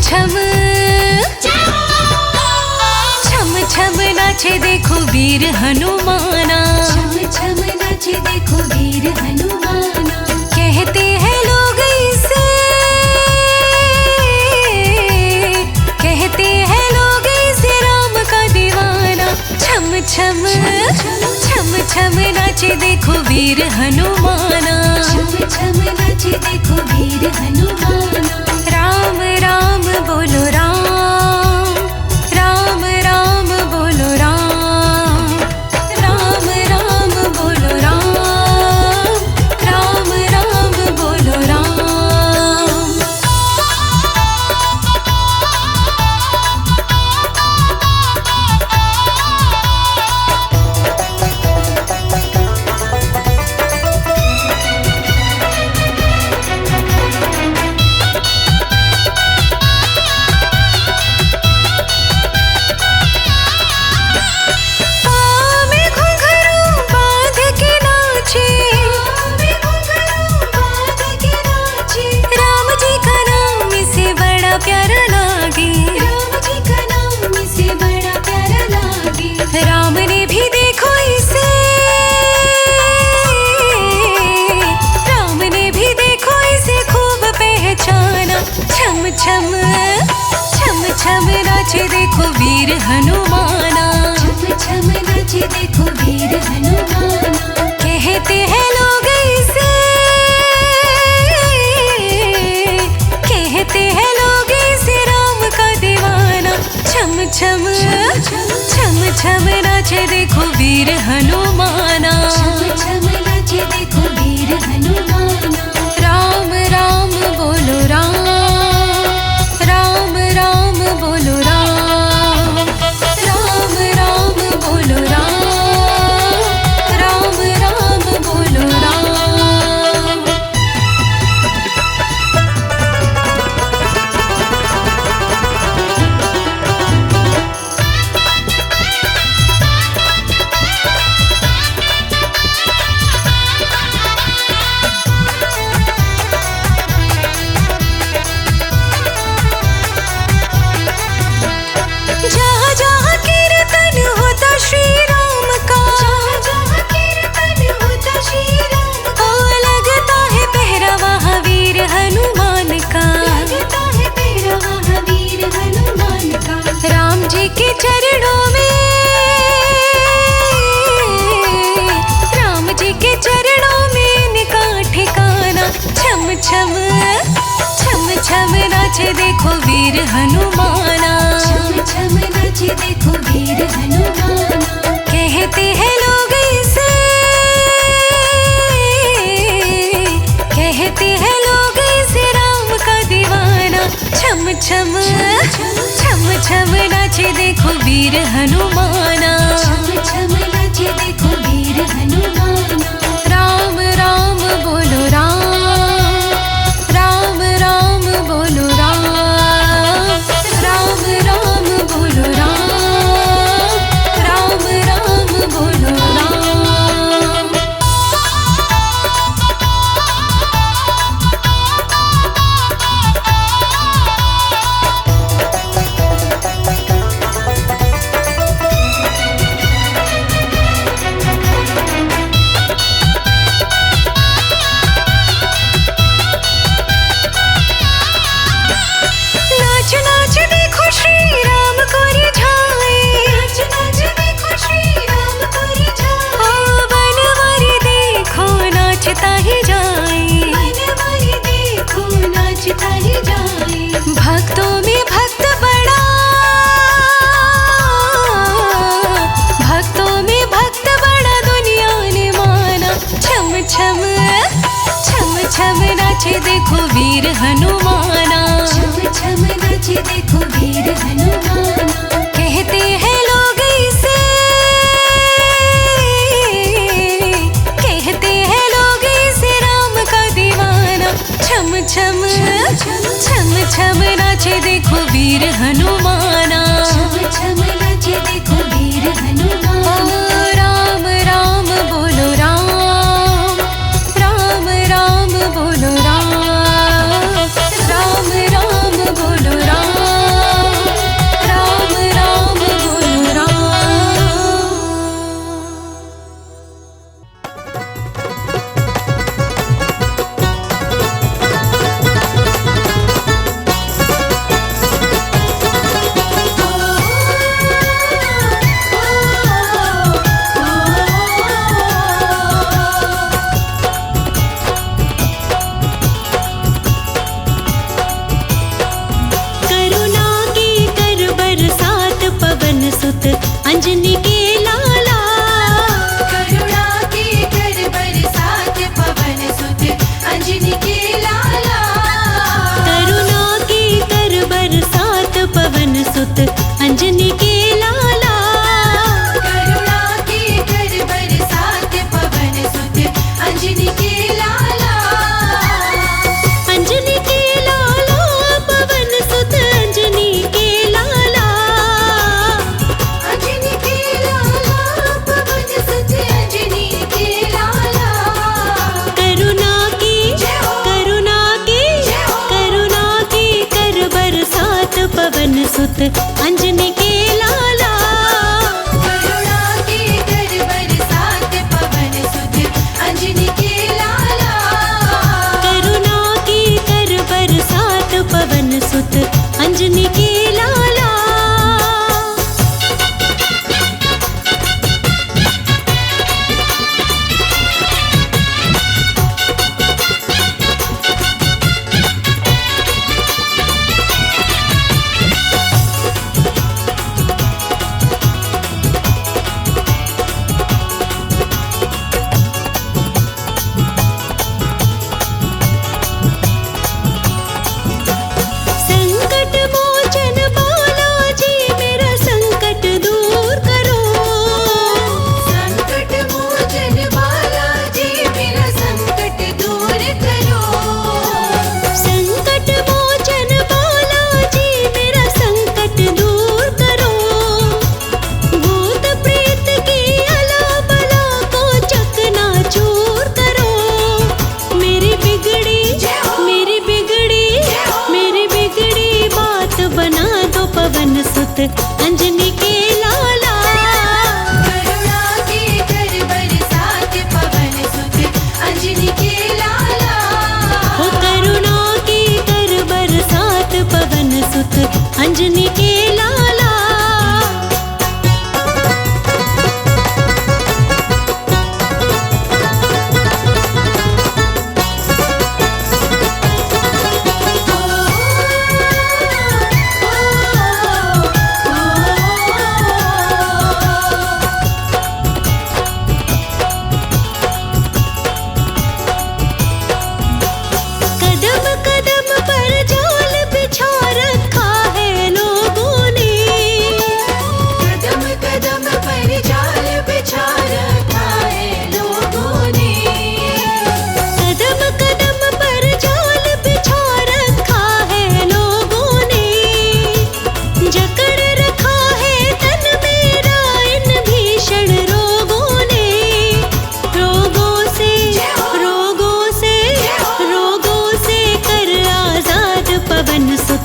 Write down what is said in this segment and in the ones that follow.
छम छम छम नाचे देखो वीर हनुमाना, छम छम नाचे देखो वीर हनुमाना। कहते हैं लोग इसे, कहते हैं लोग इसे राम का दीवाना। छम छम छम छम नाचे देखो वीर हनुमाना, छम छम नाचे देखो वीर हनुमाना। राम राम बोलो राम, राम राम बोलो राम, राम राम बोलो राम, राम राम बोलो राम। प्यारा लागे, राम जी का नाम इसे बड़ा प्यारा लागे। राम ने भी देखो इसे, राम ने भी देखो इसे खूब पहचाना। छम छम छम छम नाचे देखो वीर हनुमाना, छम छम नाचे देखो वीर हनुमाना। कहते हैं लोग इसे, कहते हैं लोग इसे राम का दीवाना। छम छम छम छम नाचे देखो वीर हनुमाना, छम छम नाचे देखो वीर हनुमाना। राम राम बोलो राम, राम राम बोलो राम, राम राम बोलो राम, राम राम बोलो राम। जहाँ जहाँ कीर्तन होता श्री राम का, जहाँ जहाँ कीर्तन होता श्री राम का। ओ लगता है पहरा वहाँ वीर हनुमान का, लगता है पहरा वहाँ वीर हनुमान का। राम जी के चरणों में, राम जी के चरणों में इनका ठिकाना। छम छम छम छम नाचे देखो वीर हनुमाना, छम छम नाचे देखो वीर हनुमाना। कहते हैं लोग इसे, कहते हैं लोग इसे राम का दीवाना। छम छम छम छम नाचे देखो वीर हनुमाना, छम छम नाचे देखो वीर हनुमाना। राम राम बोलो राम, राम राम बोलो राम, राम राम बोलो राम, राम राम बोलो राम।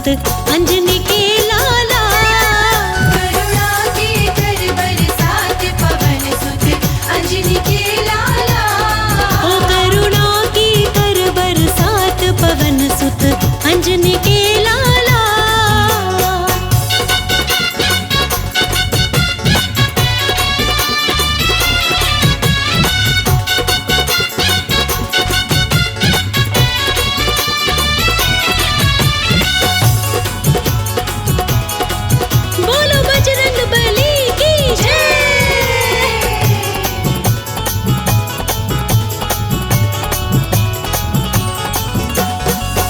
सुत अंजनी के लाला। करुणा के कर बरसात पवन सुत अंजनी के लाला। ओ करुणा की कर बरसात पवन सुत अंजनी के लाला। बोलो बजरंग बली की जय।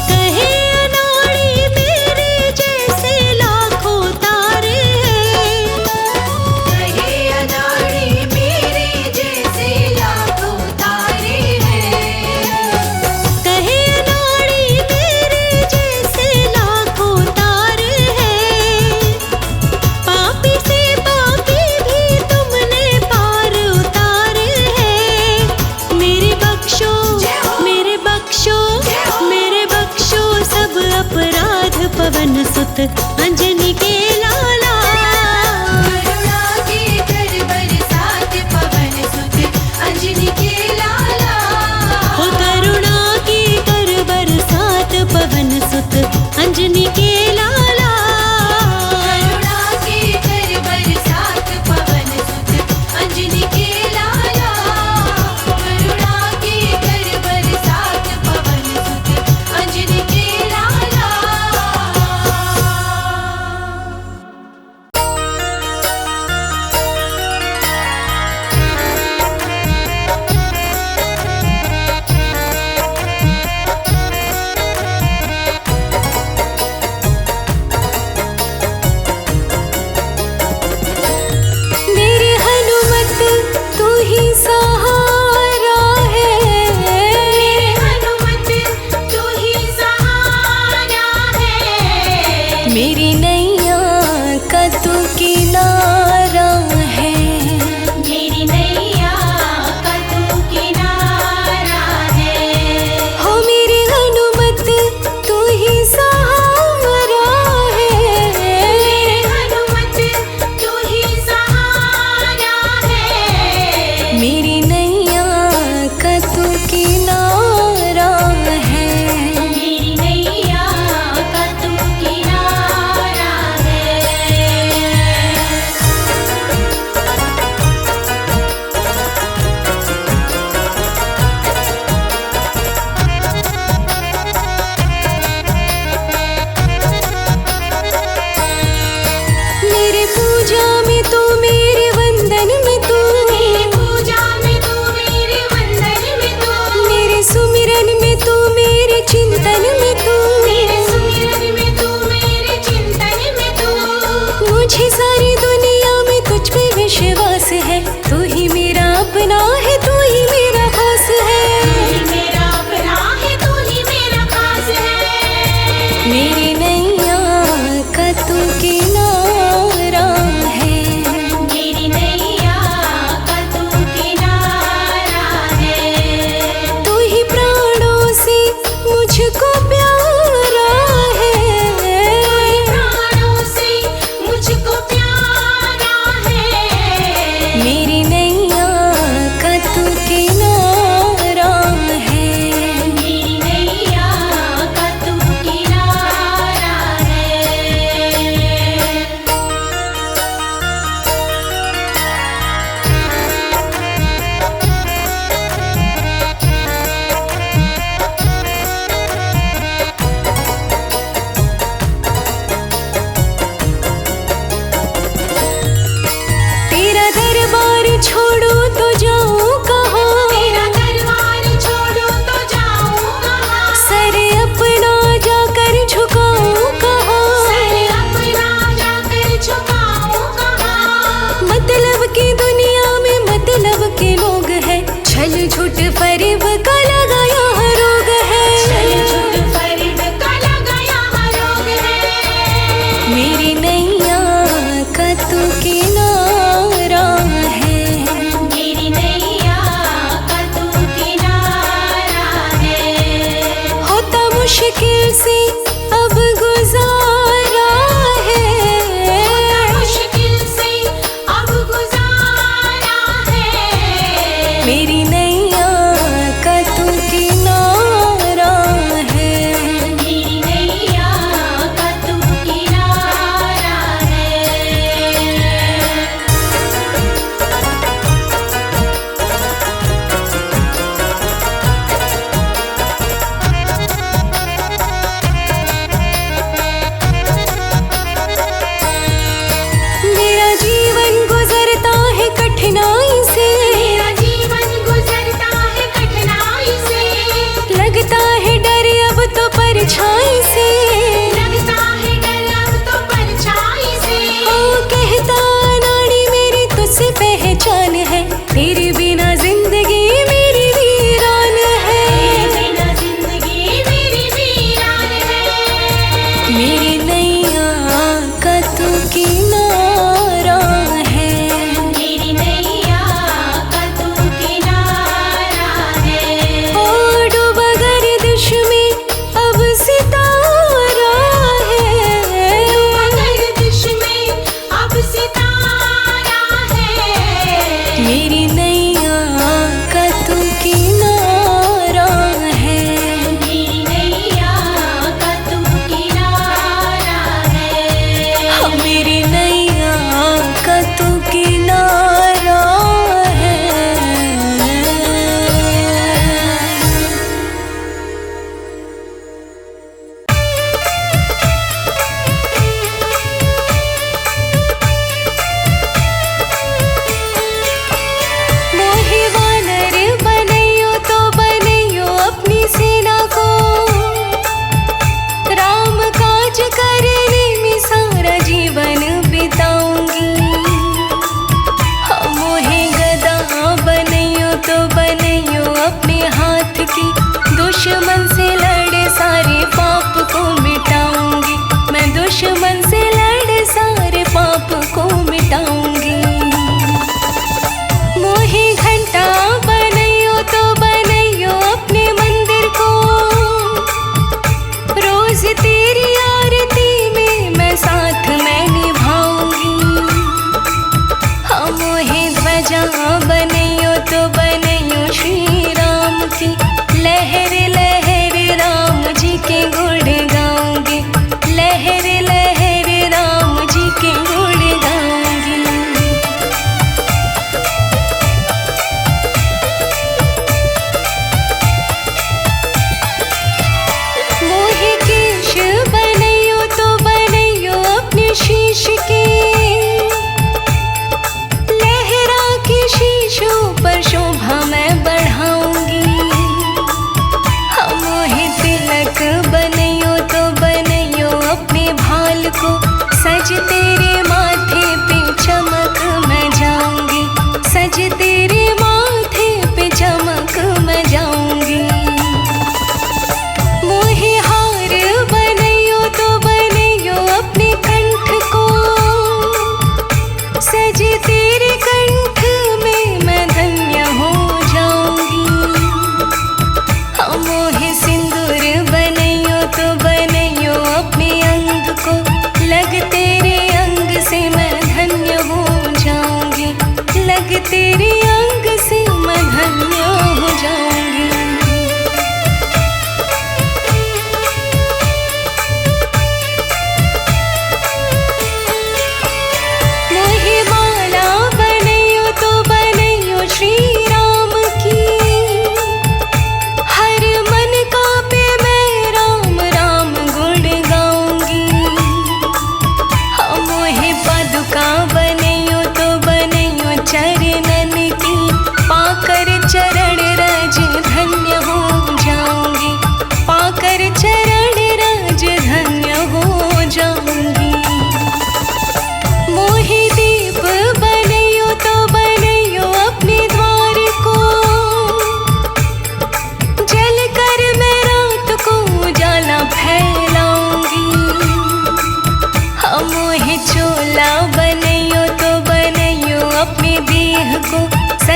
कहे अनाड़ी मेरे जैसे लाखों तारे हैं। कहे अनाड़ी मेरे जैसे लाखों तारे हैं। कहे अनाड़ी मेरे जैसे लाखों तारे हैं। पापी से पापी भी तुमने पार उतारे हैं। मेरे बख्शो मेरे बख्शो मेरे बख्शो सब अपराध पवन सुत अंजनी के लाला। करुणा के कर बरसात पवन सुत अंजनी के लाला। ओ करुणा की कर बरसात पवन सुत अंजनी के लाला। करुणा के कर बरसात पवन सुत अंजनी के लाला। करुणा के कर बरसात पवन सुत अंजनी के लाला।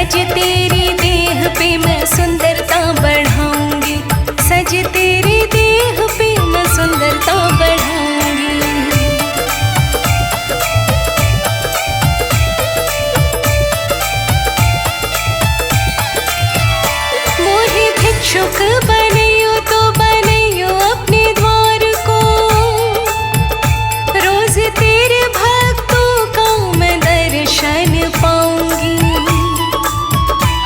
सज तेरी देह पे मैं सुंदरता बढ़ाऊंगी, सज तेरी देह पे मैं सुंदरता बढ़ाऊंगी। मोहे भिक्षुक बनैयो तो बनैयो अपने द्वार को, रोज तेरे भक्तों का मैं दर्शन पाऊंगी।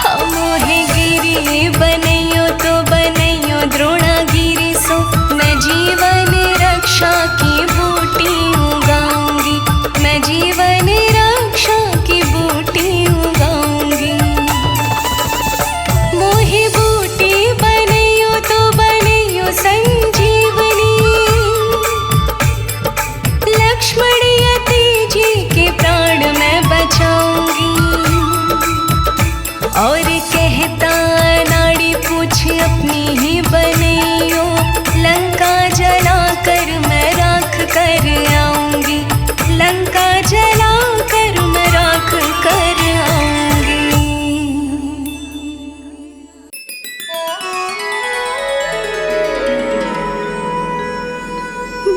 हम मोहे गिरी बनैयो तो बनैयो द्रोणागिरी सो, मैं जीवन रक्षा की बूटी उगाऊंगी, मैं जीवन रक्षा की बूटी उगाऊंगी। मोहे बूटी बनैयो तो बनैयो संजीवनी, लक्ष्मण यति जी के प्राण मैं बचाऊंगी। और कहता नाड़ी पूछ अपनी ही बनैयो, लंका जला कर मैं राख कर आऊंगी, लंका जला कर मैं राख कर आऊंगी।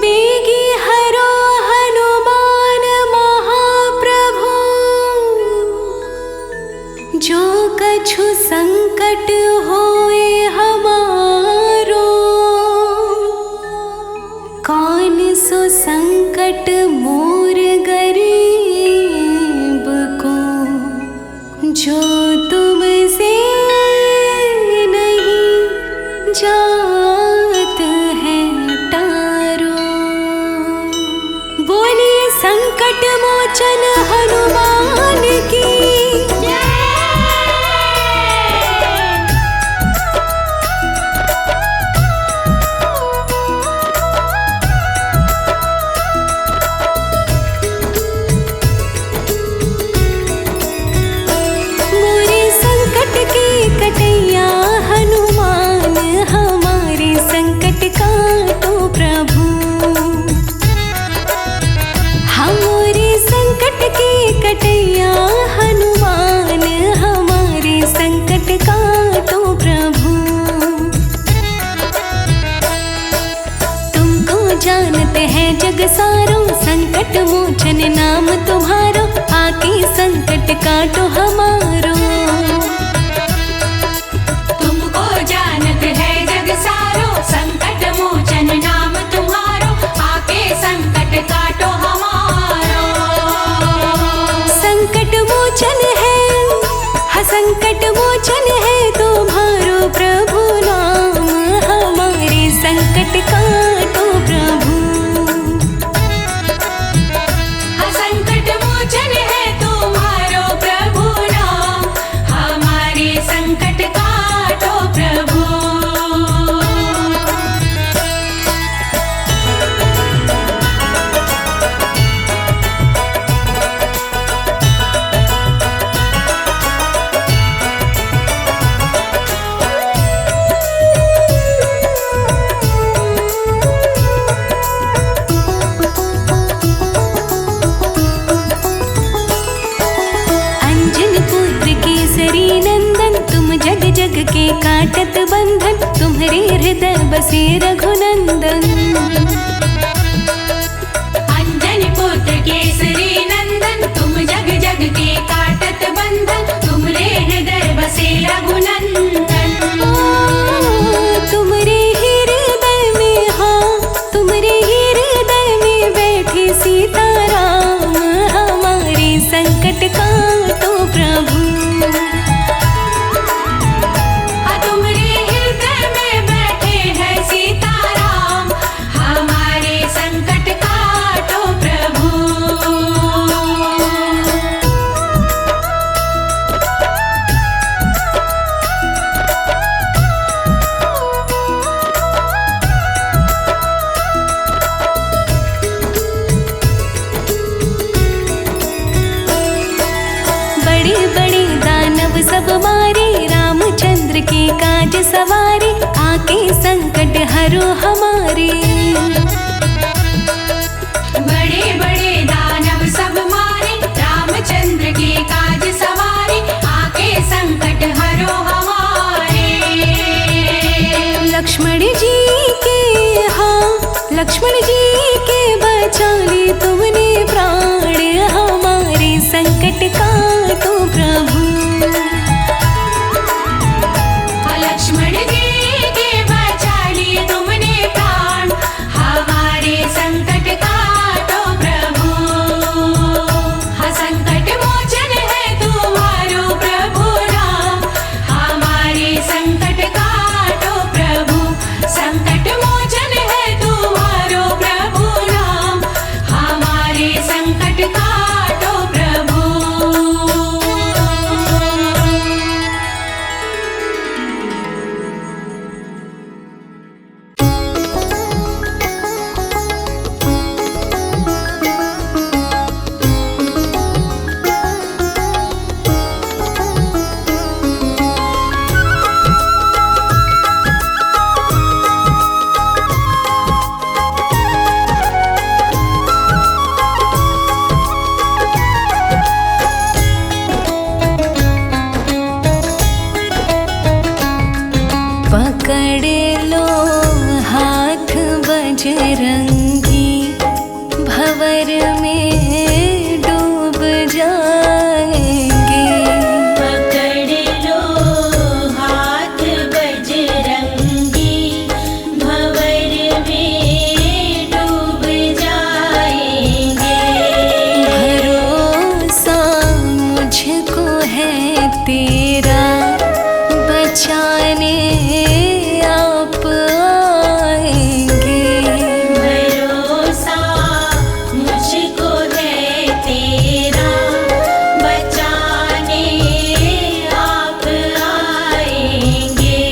बेगी हरो हनुमान महाप्रभु, जो कछु संकट होए हमारो, कौन सो संकट मोर गरीब को, जो तुमसे नहीं जात है टारो। बोलिए संकट मोचन हनुमान की। मोरे संकट के कटैया हनुमान, हमारे संकट काटो प्रभु। हमारे संकट के कटैया हनुमान, हमारे संकट काटो प्रभु। तुमको जानते हैं जग सारो, संकट मोचन नाम तुम्हारो, आके संकट काटो हमारो। तुमको जानत है जग सारो, संकट मोचन नाम तुम्हारो, आके संकट काटो हमारो। संकट मोचन है, हाँ संकट मोचन है तुम्हारो प्रभु नाम, हमारे संकट काटो प्रभु। हाँ संकट मोचन है तुम्हारो प्रभु नाम, हमारे संकट काटो प्रभु। अंजन पुत्र केसरी नंदन, तुम जग जग के काटत बंधन, तुम्हारे हृदय बसे रघुनंदन। अंजन पुत्र केसरी नंदन, तुम जग जग के काटत बंधन, तुमरे हृदय बसे रघुनंदन। तुम्हारे हृदय में, हाँ तुम्हारे हृदय में बैठे सीताराम, हमारे संकट काटो प्रभु। हाँ तुमरे हृदय में बैठे हैं सीताराम, हमारे संकट काटो प्रभु। बड़े बड़े दानव सब मारे, रामचंद्र के काज सवारे, आके संकट हरो हमारे। बड़े बड़े दानव सब मारे, रामचंद्र के काज सवारे, आके लक्ष्मण जी के बचा लिए तुमने प्राण, हमारे संकट काटो प्रभु। लक्ष्मण जी के बचा लिए तुमने प्राण, हमारे संकट काटो प्रभु। हाँ संकट मोचन है तुम्हारो प्रभु नाम, हमारे संकट काटो प्रभु। संकट मोचन है तुम्हारो प्रभु नाम, हमारे संकट काटो प्रभु। पकड़ लो हाथ बजरंगी, भंवर में डूब जाएंगे। पकड़ लो हाथ बजरंगी, भंवर में डूब जाएंगे। भरोसा मुझको है तेरा, बचाने आप आएंगे। भरोसा मुझको है तेरा, बचाने आप आएंगे।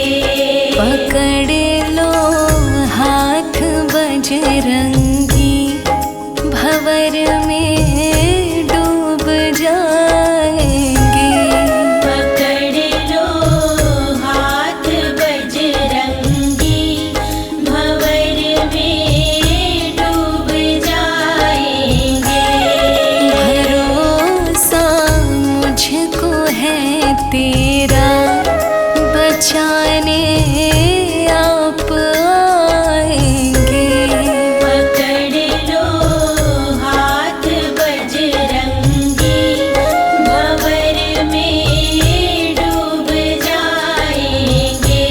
पकड़ लो हाथ बजरंगी, भंवर में डूब जाएंगे। पकड़ लो हाथ बजरंगी, भंवर में डूब जाएंगे। भरोसा मुझको है तेरा, बचाने आप आएंगे। पकड़ लो हाथ बजरंगी, भंवर में डूब जाएंगे।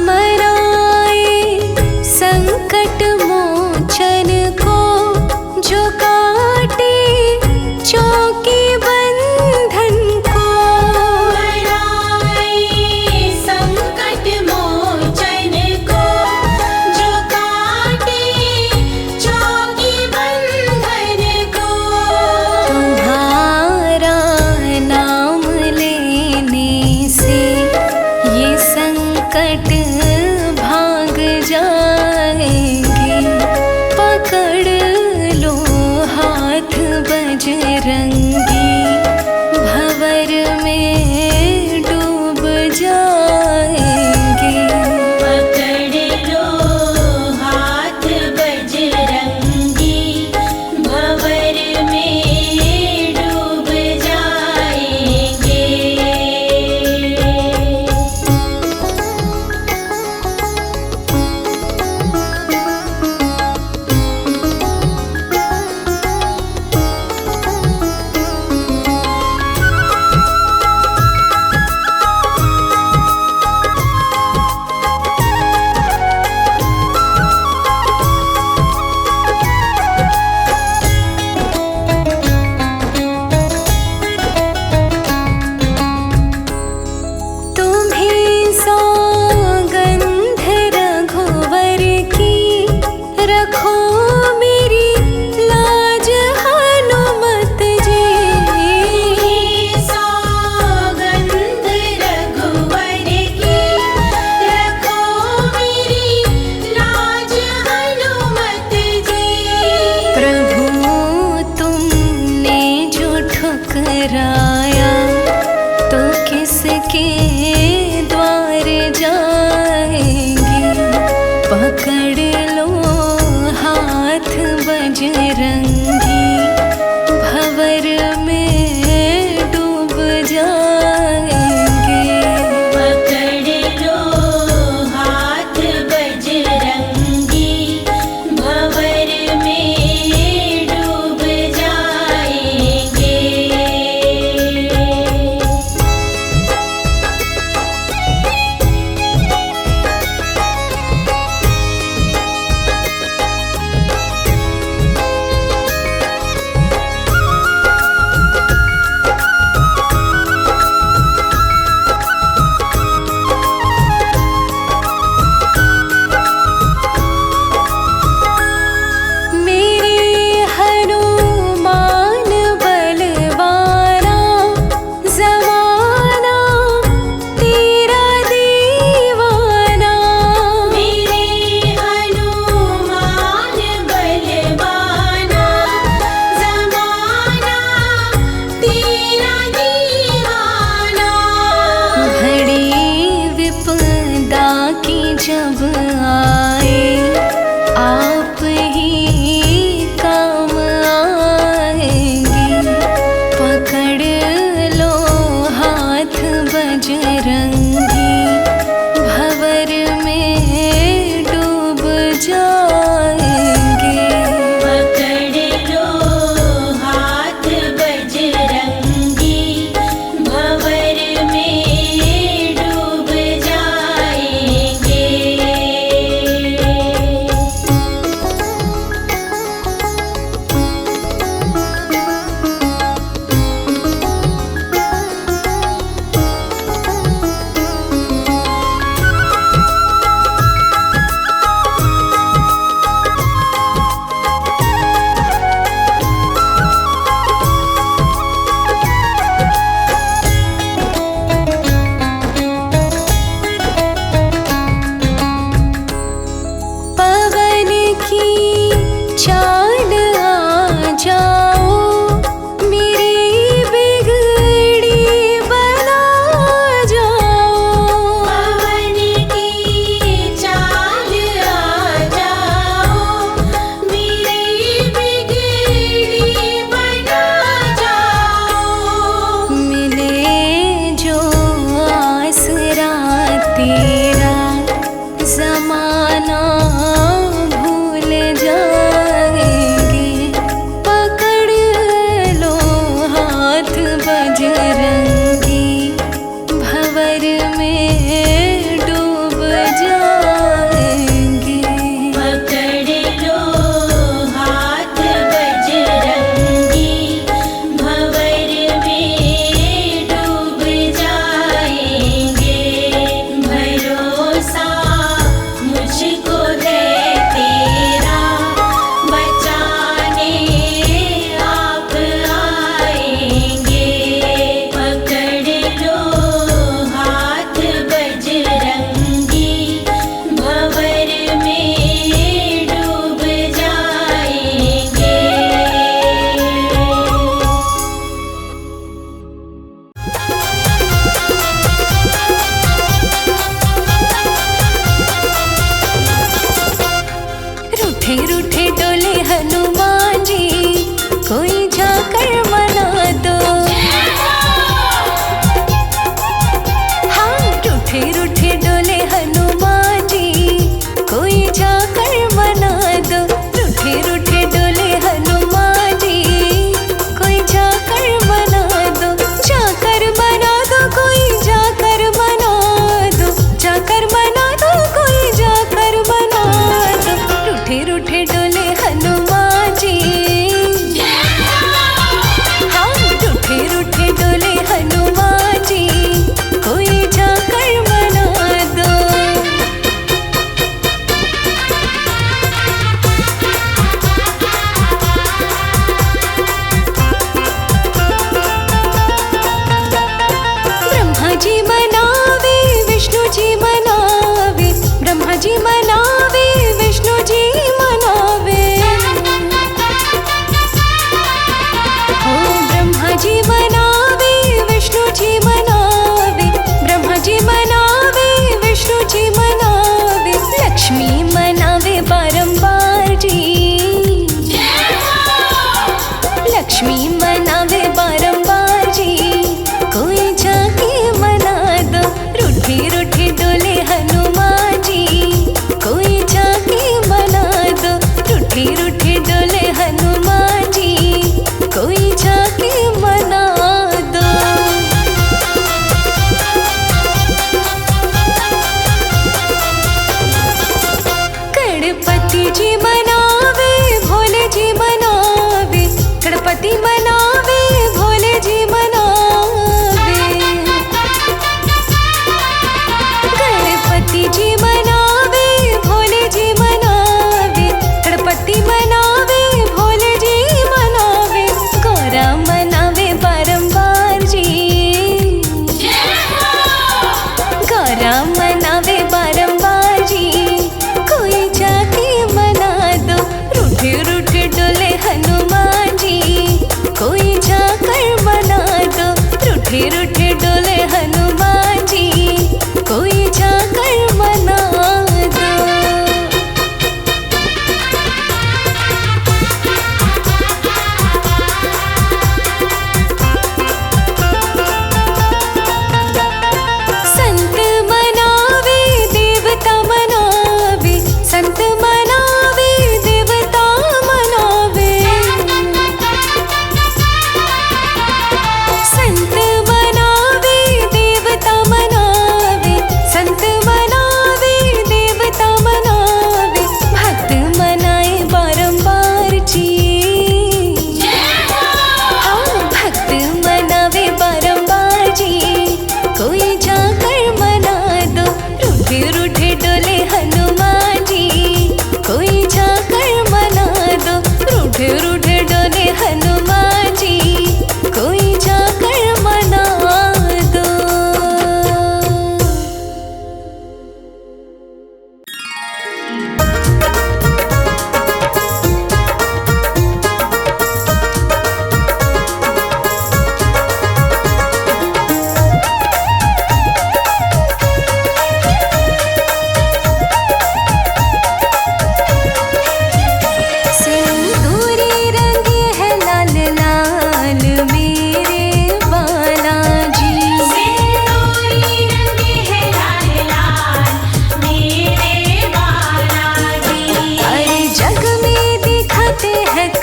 मराए संकट मोचन को, जो काटे चौकी बंधन को। मराए संकट मोचन को, जो काटे चौकी बंधन को। तुम्हारा नाम लेने से ये संकट भाग जाएंगे। पकड़ लो हाथ बजरंगी, भंवर में डूब जाएंगे। पकड़ लो हाथ बजरंगी, भंवर में डूब जाएंगे।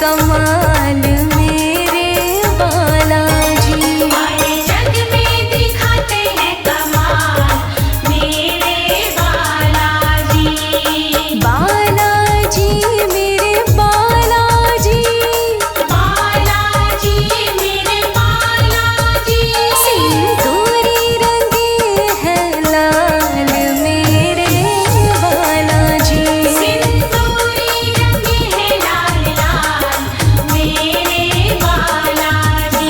कमाल मेरे बालाजी। हर जग में दिखाते हैं कमाल मेरे बालाजी। बालाजी मेरे बालाजी, बालाजी मेरे बालाजी। सिंदूरी रंगे हैं लाल मेरे बालाजी। सिंदूरी रंगे हैं लाल लाल मेरे बालाजी।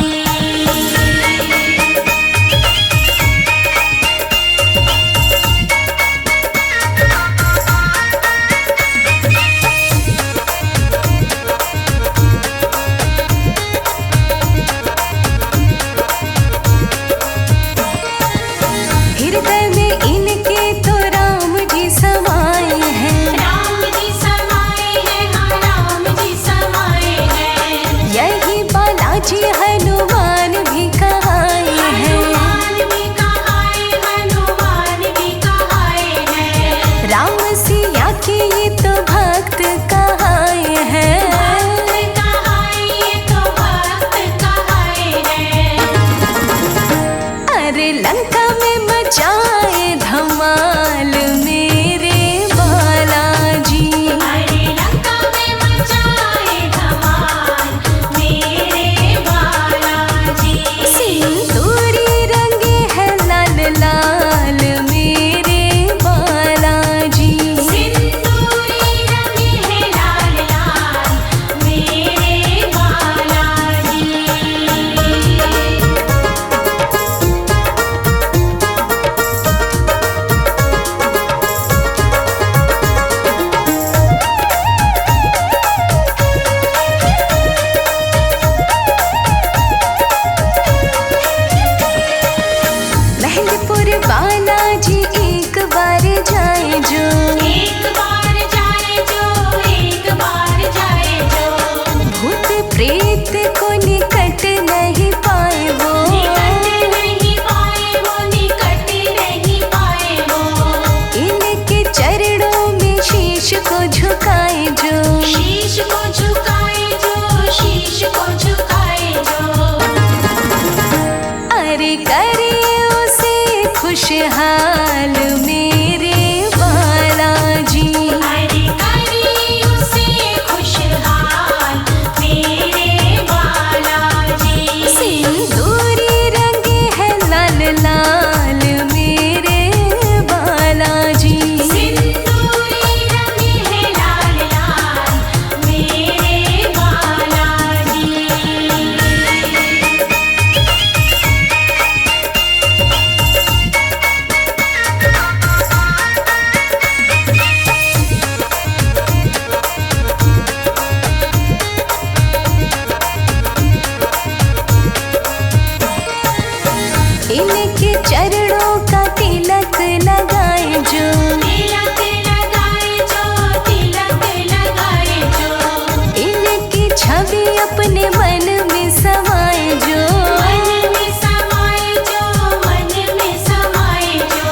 हृदय में इनके तो राम जी समाए हैं। राम जी समाए हैं, हाँ राम जी समाए हैं। यही बालाजी हनुमान भी कहाए हैं। हनुमान भी कहाए, हनुमान भी कहाए हैं। राम सिया के ये तो भक्त कहाए हैं। भक्त कहाए, ये तो भक्त कहाए हैं। अरे लंका में मचाए धमाल मेरे बालाजी। अरे लंका में मचाए धमाल मेरे बालाजी। सिंदूरी रंगे हैं लाल लाल मेरे बालाजी। सिंदूरी रंगे हैं लाल लाल मेरे बालाजी। मेहंदीपुर बालाजी एक बार जाए जो। एक बार जाए जो, एक बार जाए जो। भूत प्रेत को निकट नहीं पाए वो। निकट नहीं पाए वो, निकट नहीं पाए वो। इनके चरणों में शीश को झुकाए जो। शीश को झुकाए जो, शीश को झुकाए जो। अरे करे उसे खुशहाल मेरे बालाजी। अरे करी उसे खुशहाल मेरे बालाजी। सिंदूरी रंगे हैं लाल लाल मेरे बालाजी। सिंदूरी रंगे हैं लाल लाल मेरे बालाजी। इनके चरणों का तिलक लगाए जो। तिलक लगाए जो, तिलक लगाए जो। इनकी छवि अपने मन में समाए जो। मन में समाए जो, मन में समाए जो।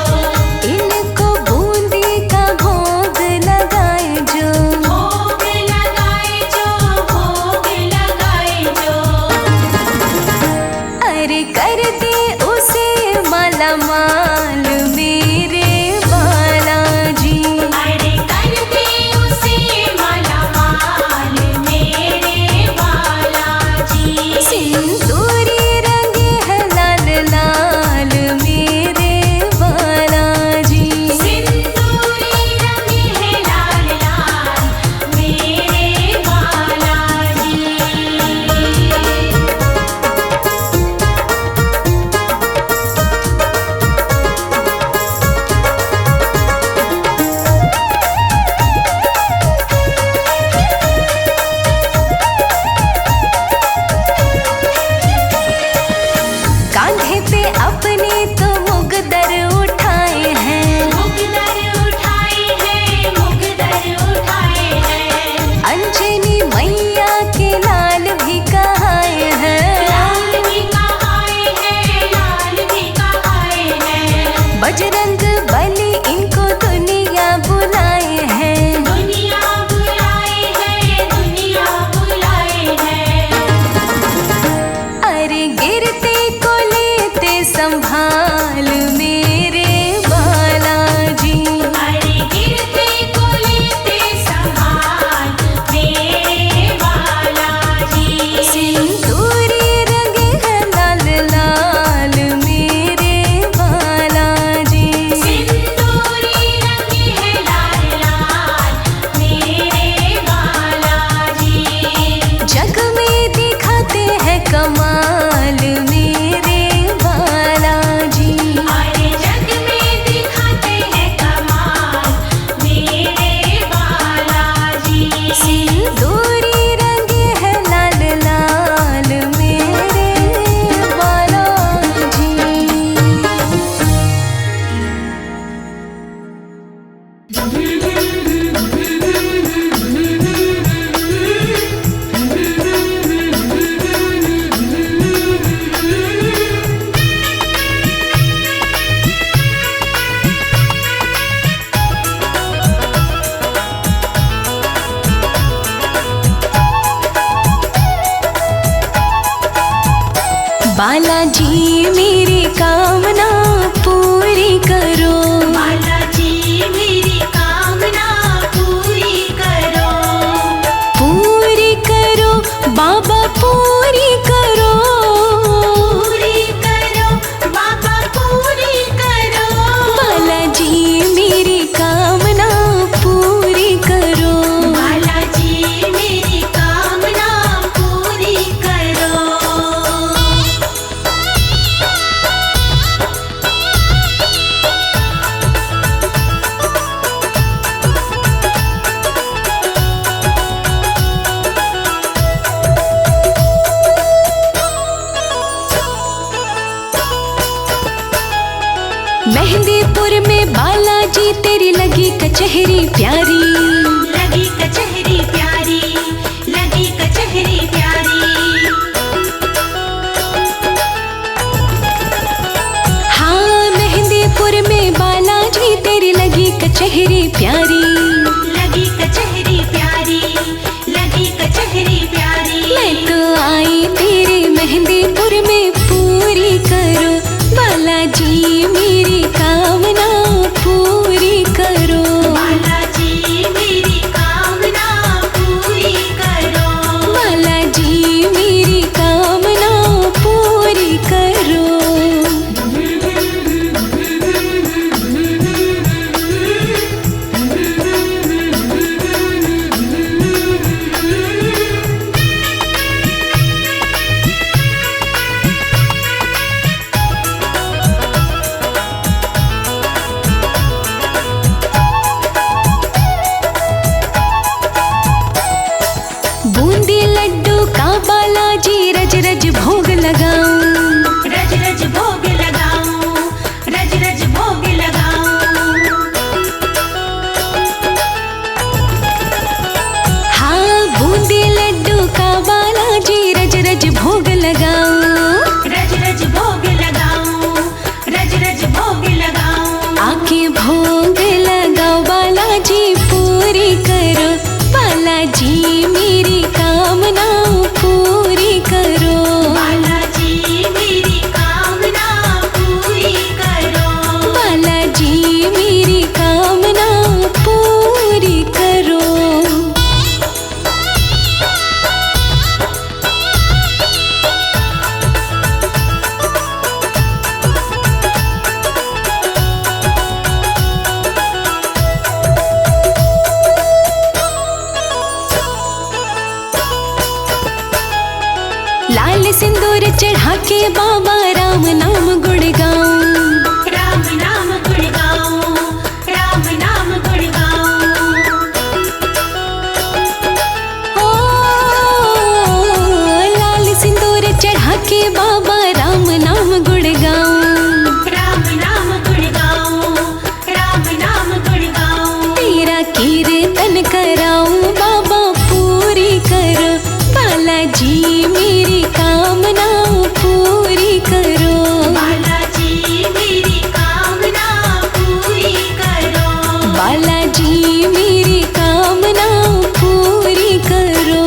इनको बूंदी का भोग लगाए जो। भोग लगाए जो, भोग लगाए जो। अरे कर दे उसे माला माल मेरे बालाजी। अरे कर दे उसे माला माल मेरे बालाजी। सिंदूरी रंगे हैं लाल लाल मेरे बालाजी। सिंदूरी रंगे हैं लाल लाल मेरे बालाजी। कांधे पे अपने तो मुगदर उठाए हैं। मुगदर उठाए हैं, मुगदर उठाए हैं। अंजनी मैया के लाल भी कहाए हैं। लाल भी कहाए हैं, लाल भी कहाए हैं। बजरंग बली इनको दुनिया बुलाए हैं। दुनिया बुलाए हैं, दुनिया बुलाए बालाजी मेरी कामना पूरी करो। बालाजी मेरी कामना पूरी करो। पूरी करो बाबा पूरी करो। पूरी करो बाबा पूरी करो। बालाजी मेरी कामना पूरी करो। बालाजी मेरी कामना पूरी करो। मेहंदीपुर में बालाजी तेरी लगी कचहरी प्यारी। लगी कचहरी प्यारी, लगी कचहरी प्यारी। हाँ मेहंदीपुर में बालाजी तेरी लगी कचहरी प्यारी। लगी कचहरी प्यारी, लगी कचहरी प्यारी। मैं तो आई तेरे मेहंदीपुर में पूरी करो। बालाजी मेरी कामना पूरी करो। बालाजी मेरी कामना पूरी करो। बालाजी मेरी कामना पूरी करो। बूंदी लड्डू का बालाजी रज रज भोग लगाऊं। रज रज भोग लगाऊं, रज रज भोग लगाऊं। हाँ बूंदी लड्डू का बालाजी रज रज भोग लगाऊं। रज रज भोग लगाऊं, रज रज भोग लगाऊं। आके भोग लगाओ बालाजी पूरी करो। बालाजी मेरी कामना पूरी करो। बालाजी मेरी कामना पूरी करो। बालाजी मेरी कामना पूरी करो। लाल सिंदूर चढ़ा के बाबा राम नाम गुण गाऊं। राम नाम गुण गाऊं, राम नाम गुण गाऊं। ओ लाल सिंदूर चढ़ा के बाबा राम नाम गुण गाऊं। राम नाम गुण गाऊं, राम नाम गुण गाऊं। तेरा कीर्तन कराऊं बाबा पूरी करो। बालाजी मेरी कामना पूरी करो। बालाजी मेरी कामना पूरी करो। बालाजी मेरी कामना पूरी करो।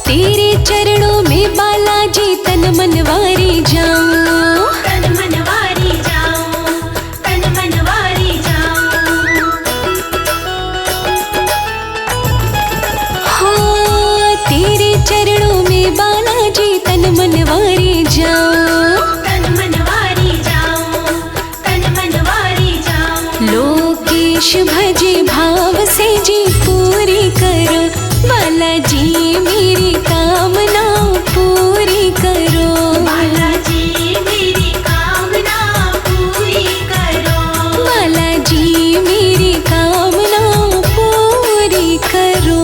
तेरे चरणों में बालाजी तन मनवारी जाऊं। तन मनवारी जाऊं, तन मनवारी जाऊं। हाँ तेरे चरणों में बालाजी तन मनवारी जाऊं। तन मनवारी जाऊं, तन मनवारी जाऊं। लोकेश भजे भाव से जी पूरी करो। बालाजी मेरी कामना पूरी करो। बालाजी मेरी कामना पूरी करो। बालाजी मेरी कामना पूरी करो।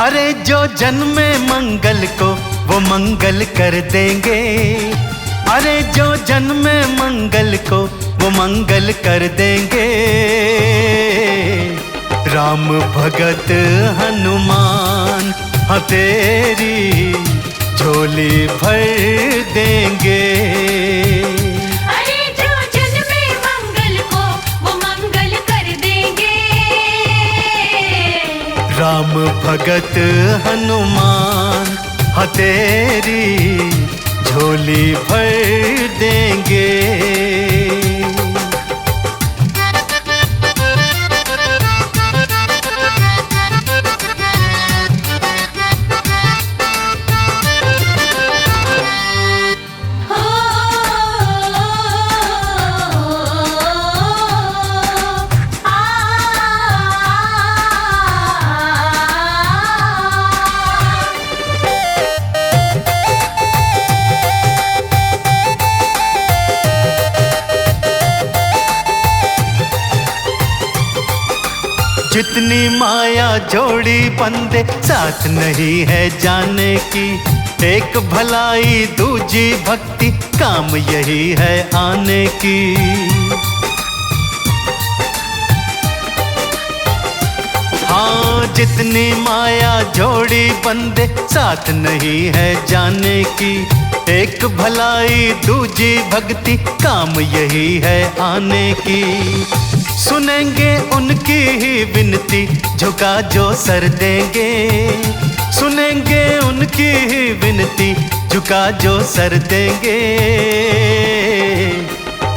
अरे जो जन्मे मंगल को वो मंगल कर देंगे, अरे जो जन्मे मंगल को वो मंगल कर देंगे। राम भगत हनुमान हाँ तेरी झोली भर देंगे। अरे जो जन्मे मंगल को वो मंगल कर देंगे। राम भगत हनुमान हाँ तेरी झोली भर देंगे। जितनी माया जोड़ी बंदे साथ नहीं है जाने की, एक भलाई दूजी भक्ति काम यही है आने की। हाँ जितनी माया जोड़ी बंदे साथ नहीं है जाने की, एक भलाई दूजी भक्ति काम यही है आने की। सुनेंगे उनकी ही विनती झुका जो सर देंगे, सुनेंगे उनकी ही विनती झुका जो सर देंगे।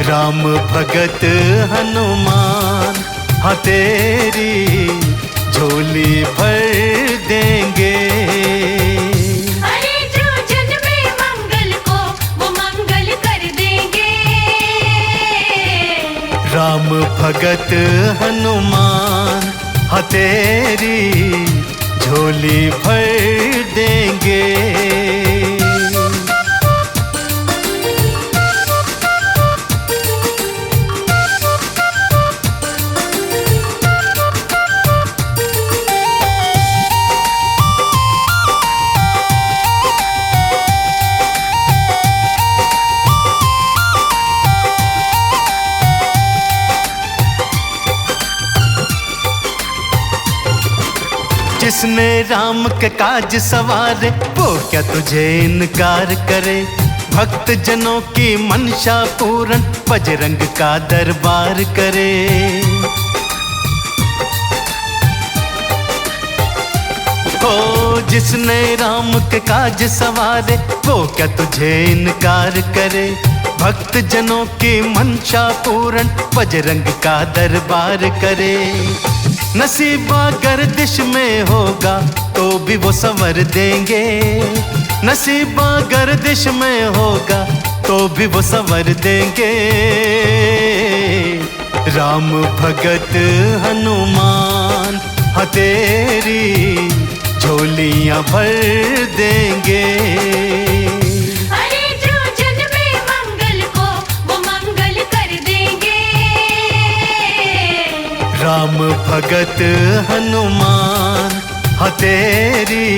राम भगत हनुमान हाँ तेरी झोली भर देंगे। अरे जो जन्मे मंगल को वो मंगल कर देंगे। राम भगत हनुमान हाँ तेरी झोली भर देंगे। जिसने राम के काज सवारे वो क्या तुझे इनकार करे। भक्त जनों की मनसा पूर्ण बजरंग का दरबार करे। हो जिसने राम के काज सवारे वो क्या तुझे इनकार करे। भक्त जनों की मनसा पूर्ण बजरंग का दरबार करे। नसीबा गर्दिश में होगा तो भी वो संवर देंगे, नसीबा गर्दिश में होगा तो भी वो संवर देंगे। राम भगत हनुमान हाँ तेरी झोलियां भर देंगे। अरे जो जन्मे मंगल को वो मंगल कर देंगे। राम भगत हनुमान हाँ तेरी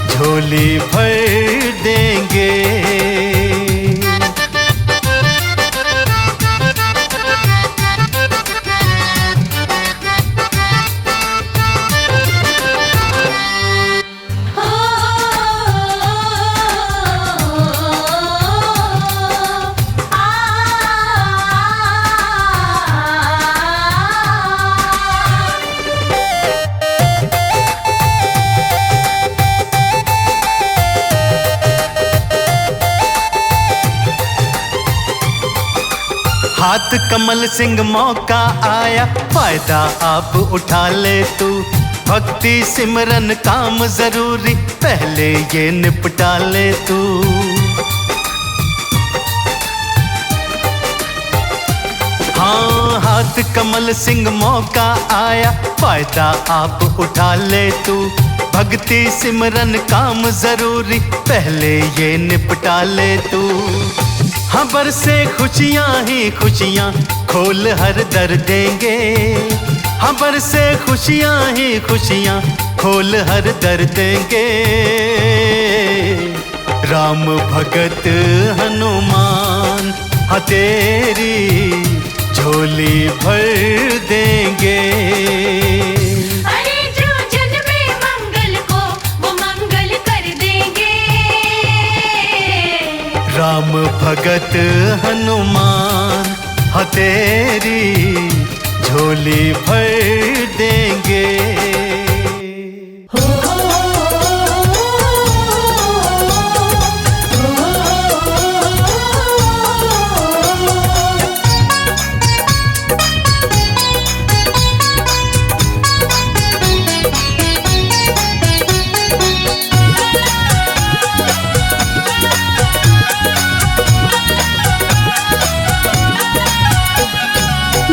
झोली भर देंगे। हाथ कमल सिंह मौका आया फायदा आप उठा ले तू। भक्ति सिमरन काम जरूरी पहले ये निपटा ले तू। हाँ हाथ कमल सिंह मौका आया फायदा आप उठा ले तू। भक्ति सिमरन काम जरूरी पहले ये निपटा ले तू। खबर से खुशियां ही खुशियां खोल हर दर देंगे। हबर से खुशियां ही खुशियां खोल हर दर देंगे। राम भगत हनुमान हाँ तेरी झोली भर देंगे। अरे जो जन्मे मंगल को वो मंगल कर देंगे। राम भगत हनुमान हाँ तेरी झोली भर देंगे।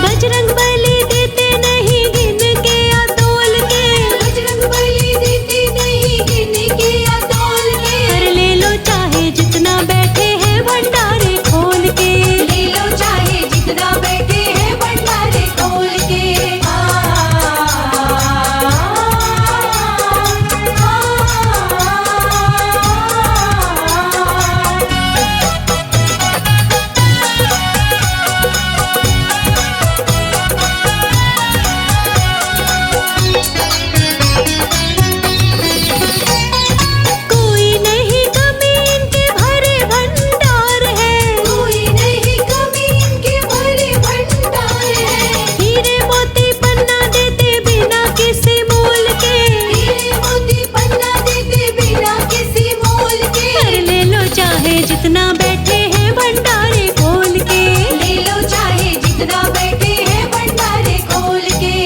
बजरंग बली देते नहीं गिन के या तोल के। बजरंग बली देते नहीं गिन के या तोल के। कर ले लो चाहे जितना बैठे हैं भंडारे खोल के। ले लो चाहे जितना बैठे हैं भंडारे खोल के। कोई नहीं कमी इनके भरे भंडार है। कोई नहीं कमी इनके भरे भंडार है। हीरे मोती पन्ना देते बिना किसी मोल के। हीरे मोती पन्ना देते बिना किसी मोल के। कर ले लो चाहे जितना बैठे हैं भंडारे खोल के। ले लो चाहे जितना बैठे हैं भंडारे खोल के।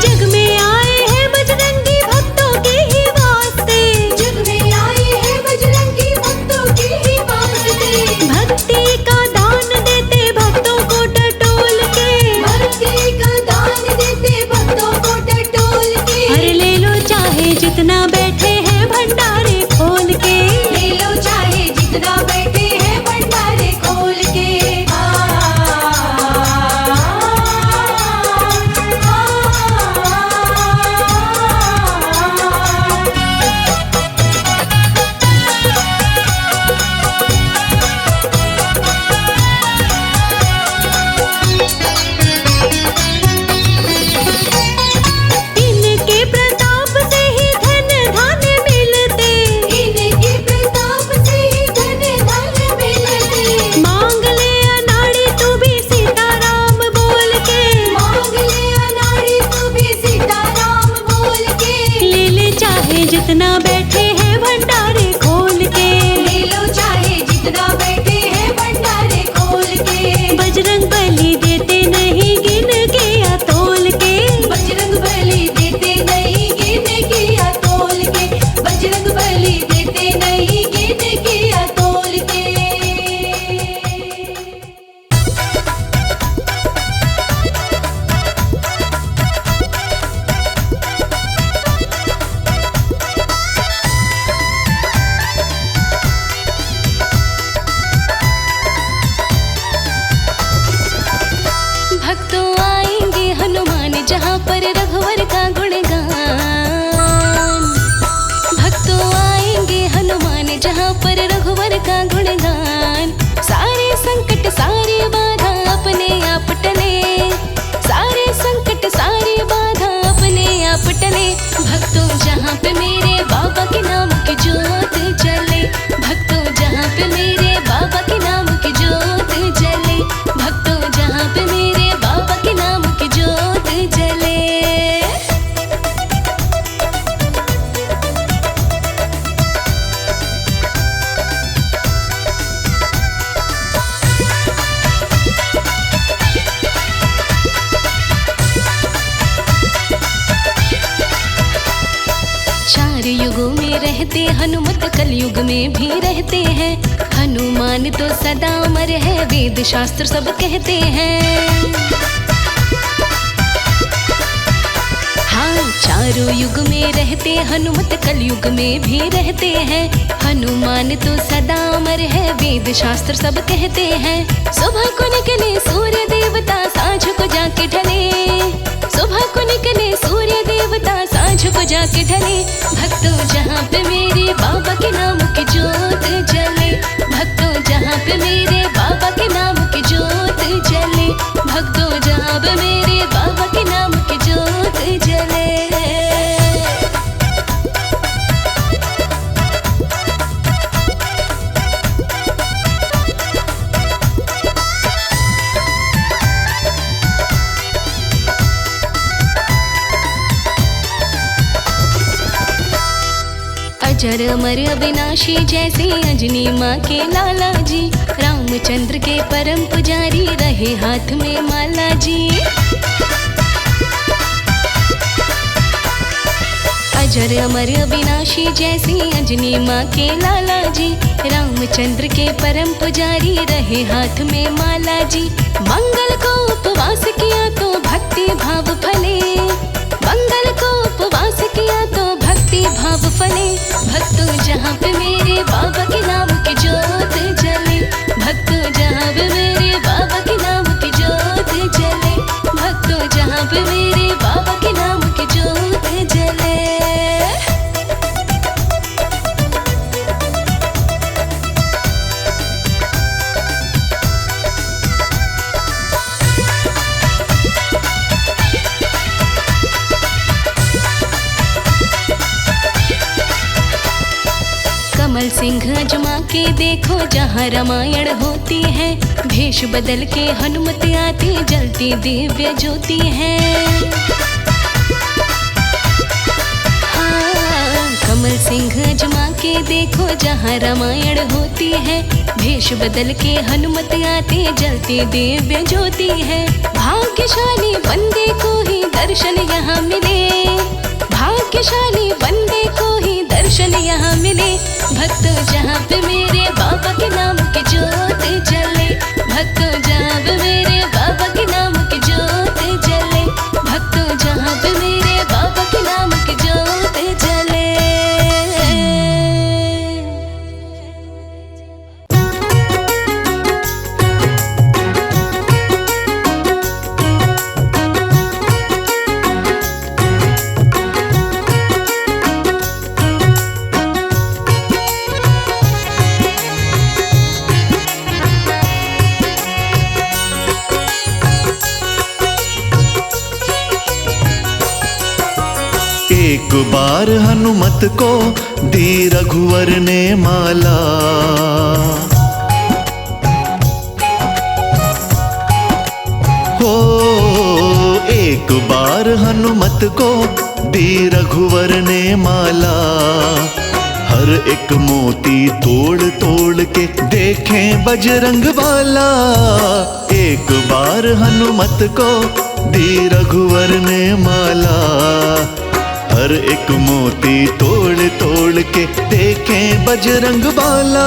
जग में आए हैं बजरंगी भक्तों के ही वास्ते। जग में आए हैं बजरंगी भक्तों के ही वास्ते। भक्ति का दान देते भक्तों को टटोल के। भक्ति का दान देते भक्तों को टटोल के। हर ले लो चाहे जितना बैठे हैं भंडारे खोल के। ले लो चाहे जितना बैठे हैं भंडारे खोल के। इनके प्रताप से ही धन धान्य मिलते। इनके प्रताप से ही धन धान्य मिलते। मांग ले अनाड़ी तू भी सीताराम बोल के। मांग ले अनाड़ी तू भी सीताराम बोल के। ले ले चाहे जितना बैठे हैं भंडारे खोल के। ले लो चाहे जितना बैठे हैं भंडारे खोल के। बजरंग बली देते नहीं गिन के या तोल के। बजरंग बली देते नहीं गिन के या तोल के। बजरंग बली देते नहीं गिन के या तोल के। भक्तों आएंगे हनुमान जहाँ पर रघुवर का गुणगान। भक्तों आएंगे हनुमान जहाँ पर रघुवर का गुणगान। सारे संकट सारी बाधा अपने आप टले। सारे संकट सारी बाधा अपने आप टले। भक्तों जहाँ पे मेरे बाबा के नाम की ज्योत जले। भक्तों जहाँ पे मेरे बाबा के नाम की ज्योत जले। भक्तों जहाँ पे मेरे बाबा के नाम की ज्योत जले। रहते हनुमत कलयुग में भी रहते हैं। हनुमान तो सदा अमर है, वेद शास्त्र सब कहते हैं। हाँ, चारों युग में रहते हनुमत कलयुग में भी रहते हैं। हनुमान तो सदा अमर है, वेद शास्त्र सब कहते हैं। सुबह को निकले सूर्य देवता, सांझ को जाके ढले। सुबह को निकले सूर्य देवता, सांझ को जाके ढले। भक्तों जहाँ पे मेरे बाबा के नाम की जोत जले। भक्तों जहाँ पे मेरे बाबा के नाम की जोत जले। भक्तों जहाँ पे मेरे बाबा के नाम की जोत जले। अजर अमर अविनाशी जैसे अंजनी माँ के लाला जी। रामचंद्र के परम पुजारी रहे हाथ में माला जी। अजर अमर अविनाशी जैसे अंजनी माँ के लाला जी। रामचंद्र के परम पुजारी रहे हाथ में माला जी। मंगल को उपवास किया तो भक्ति भाव फले। मंगल को उपवास किया तो भक्ति भाव फले। भक्तों जहाँ पे मेरे बाबा के नाम की जोत जले। भक्तों जहाँ पे मेरे बाबा के नाम की जोत जले। भक्तों जहाँ पे मेरे बाबा के नाम की जोत जले। कमल सिंह अजमा के देखो जहाँ रामायण होती है। भेष बदल के हनुमत आती, जलती दिव्य ज्योति है। हाँ, कमल सिंह अजमा के देखो जहाँ रामायण होती है। भेष बदल के हनुमत आती, जलती दिव्य ज्योति है। भाग्यशाली बंदे को ही दर्शन यहाँ मिले। भाग्यशाली बंदे को ही दर्शन यहाँ मिले। भक्तों जहाँ पे मेरे बाबा के नाम की जोत जले। भक्तों जहाँ पे मेरे बाबा के नाम की जोत जले। भक्तों जहाँ पे मेरे बाबा के नाम की जोत जले। एक बार हनुमत को दी रघुवर ने माला। हो एक बार हनुमत को दी रघुवर ने माला। हर एक मोती तोड़ तोड़ के देखें बजरंग वाला। एक बार हनुमत को दी रघुवर ने माला। हर एक मोती तोड़ तोड़ के देखें बजरंग वाला।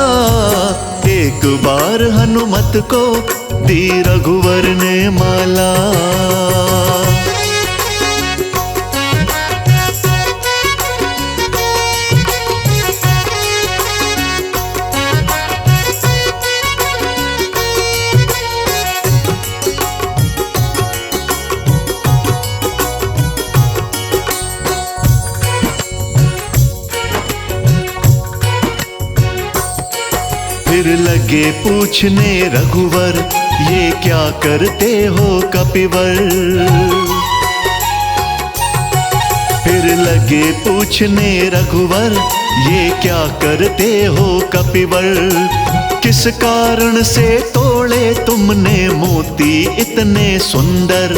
एक बार हनुमत को दी रघुवर ने माला। फिर लगे पूछने रघुवर, ये क्या करते हो कपिवर। फिर लगे पूछने रघुवर, ये क्या करते हो कपिवर। किस कारण से तोड़े तुमने मोती इतने सुंदर।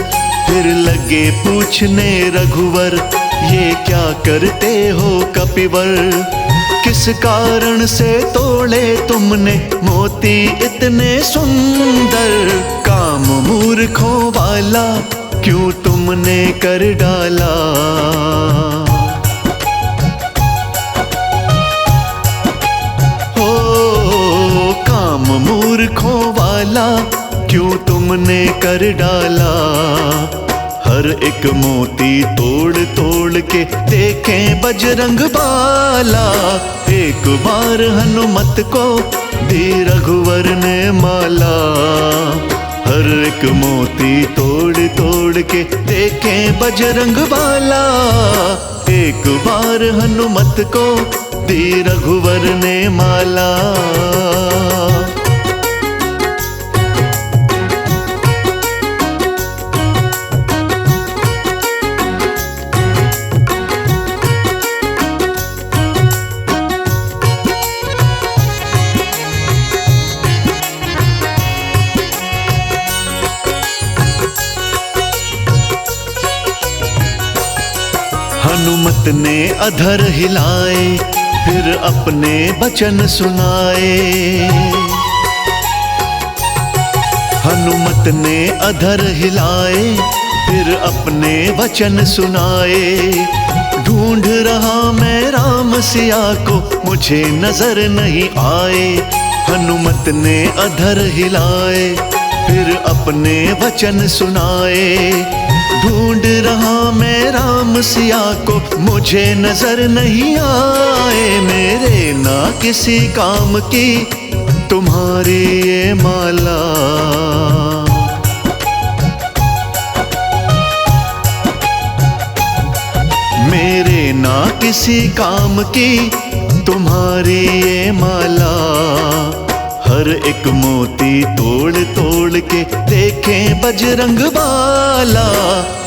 फिर लगे पूछने रघुवर, ये क्या करते हो कपिवर। किस कारण से तोड़े तुमने मोती इतने सुंदर। काम मूर्खों वाला क्यों तुमने कर डाला। तुमने कर डाला। हर एक मोती तोड़ तोड़ के देखें बजरंग बाला। एक बार हनुमत को दी रघुवर ने माला। हर एक मोती तोड़ तोड़ के देखें बजरंग बाला। एक बार हनुमत को दी रघुवर ने माला। हनुमत ने अधर हिलाए फिर अपने वचन सुनाए। हनुमत ने अधर हिलाए फिर अपने वचन सुनाए। ढूंढ रहा मैं राम सिया को मुझे नजर नहीं आए। हनुमत ने अधर हिलाए फिर अपने वचन सुनाए। ढूंढ रहा मैं राम सिया को मुझे नजर नहीं आए। मेरे ना किसी काम की तुम्हारी ये माला। मेरे ना किसी काम की तुम्हारी ये माला। हर एक मोती तोड़ तोड़ के देखें बजरंग बाला।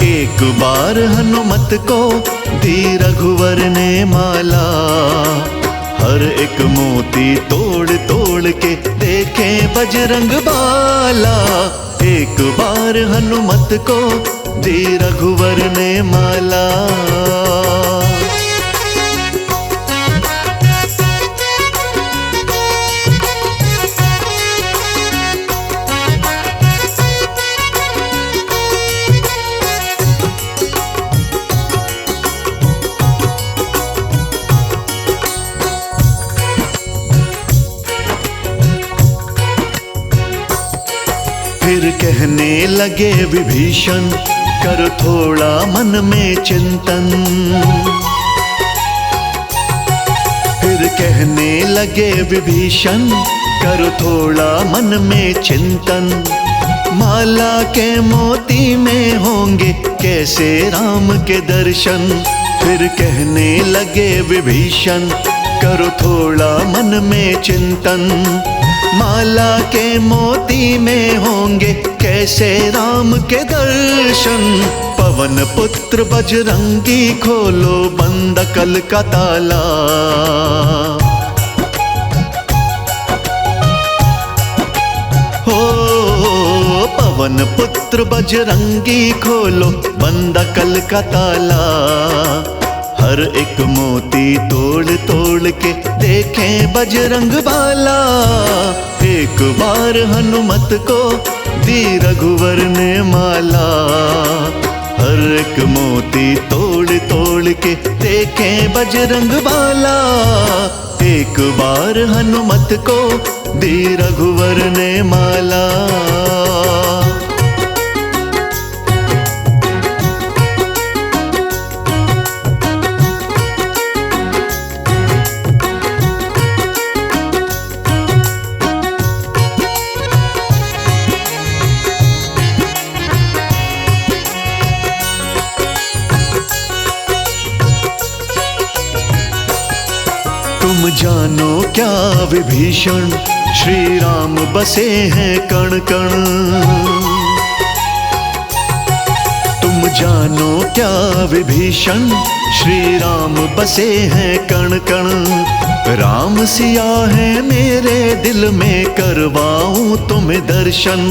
एक बार हनुमत को दी रघुवर ने माला। हर एक मोती तोड़ तोड़ के देखें बजरंग बाला। एक बार हनुमत को दी रघुवर ने माला। फिर कहने लगे विभीषण कर थोड़ा मन में चिंतन। फिर कहने लगे विभीषण कर थोड़ा मन में चिंतन। माला के मोती में होंगे कैसे राम के दर्शन। फिर कहने लगे विभीषण करो थोड़ा मन में चिंतन। माला के मोती में होंगे कैसे राम के दर्शन। पवन पुत्र बजरंगी खोलो बंद कल का ताला। हो पवन पुत्र बजरंगी खोलो बंद कल का ताला। हर एक मोती तोड़ तोड़ के देखें बजरंग बाला। एक बार हनुमत को दी रघुवर ने माला। हर एक मोती तोड़ तोड़ के देखें बजरंग बाला। एक बार हनुमत को दी रघुवर ने माला। तुम जानो क्या विभीषण श्री राम बसे हैं कण कण। तुम जानो क्या विभीषण श्री राम बसे हैं कण कण। राम सिया है मेरे दिल में करवाऊं तुम्हें दर्शन।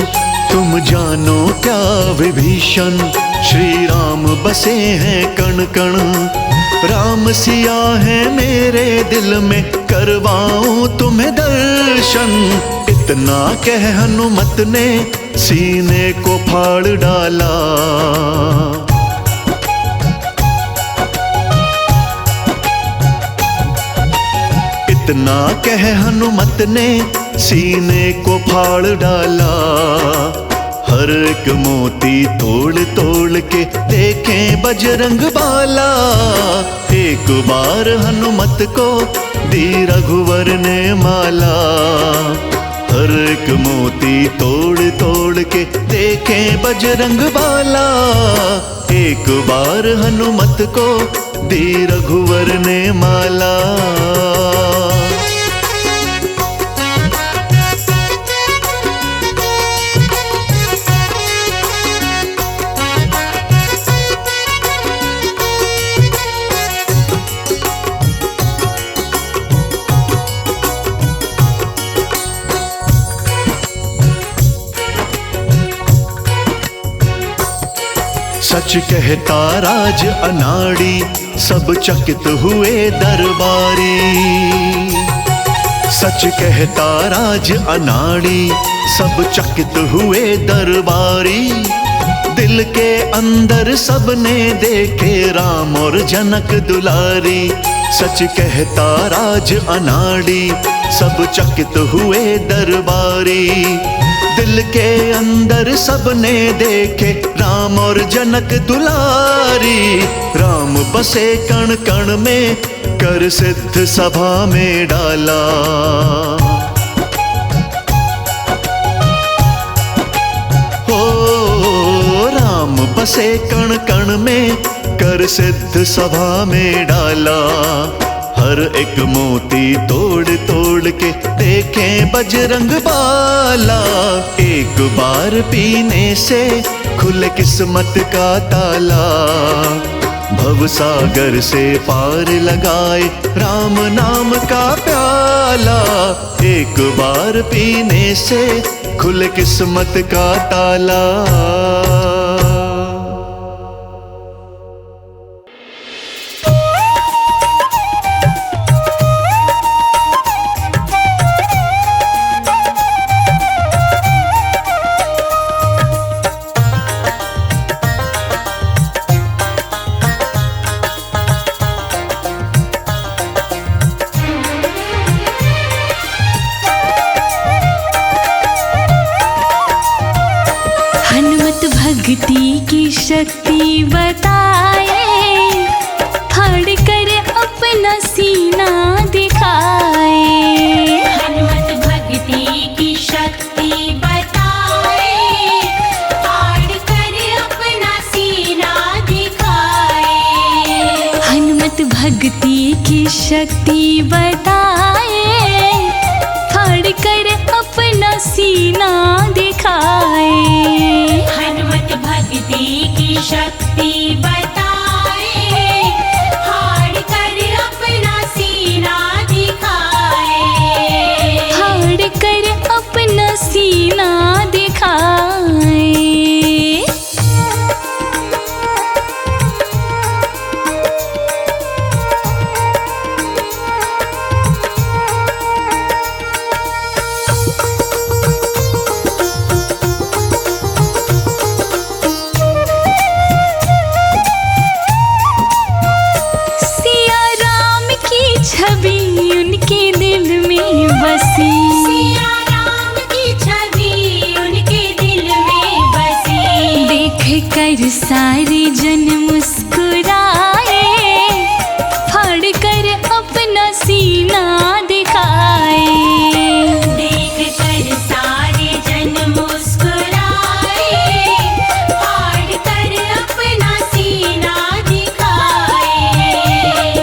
तुम जानो क्या विभीषण श्री राम बसे हैं कण कण। राम सिया है मेरे दिल में करवाऊं तुम्हें दर्शन। इतना कह हनुमत ने सीने को फाड़ डाला। इतना कह हनुमत ने सीने को फाड़ डाला। हर हर एक मोती तोड़ तोड़ के देखें बजरंग बाला। एक बार हनुमत को दी रघुवर ने माला। हर एक मोती तोड़ तोड़ के देखें बजरंग बाला। एक बार हनुमत को दी रघुवर ने माला। सच कहता राज अनाड़ी, सब चकित हुए दरबारी। सच कहता राज अनाड़ी, सब चकित हुए दरबारी। दिल के अंदर सबने देखे राम और जनक दुलारी। सच कहता राज अनाड़ी, सब चकित हुए दरबारी। दिल के अंदर सबने देखे राम और जनक दुलारी। राम बसे कण कण में, कर सिद्ध सभा में डाला। हो राम बसे कण कण में, कर सिद्ध सभा में डाला। हर एक मोती तोड़ तोड़ के देखें बजरंग बाला। एक बार पीने से खुले किस्मत का ताला। भवसागर से पार लगाए राम नाम का प्याला। एक बार पीने से खुले किस्मत का ताला। भक्ति की शक्ति बताए, फाड़ कर अपना सीना दिखाए। हनुमत भक्ति की शक्ति बताए, फाड़ कर अपना सीना दिखाए। हनुमत भक्ति की शक्ति बताए, फाड़ कर अपना सीना दिखाए। हनुमत भक्ति की शक्ति बताए, फाड़ कर अपना सीना दिखाए। फाड़ कर अपना सीना दिखाए। छवि उनके दिल में बसी। सिया राम की छवि उनके दिल में बसी। देख कर सारे जन मुस्कुराए, फाड़ कर अपना सीना दिखाए। देख कर सारे जन मुस्कुराए, फाड़ कर अपना सीना दिखाए।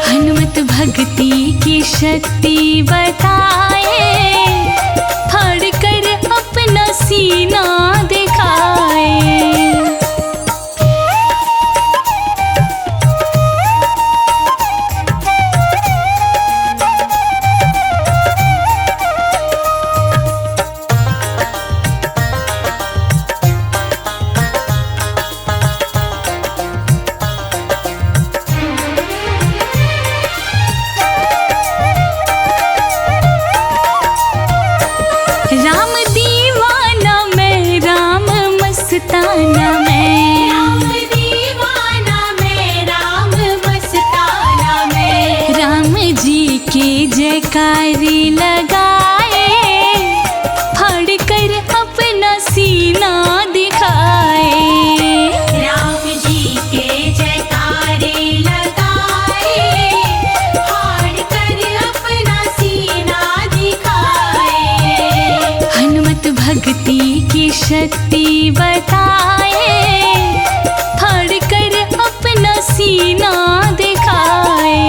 हनुमत भक्ति की शक्ति बताए, फाड़ कर अपना सीना दिखाए। भक्ति की शक्ति बताए, फाड़ कर अपना सीना दिखाए।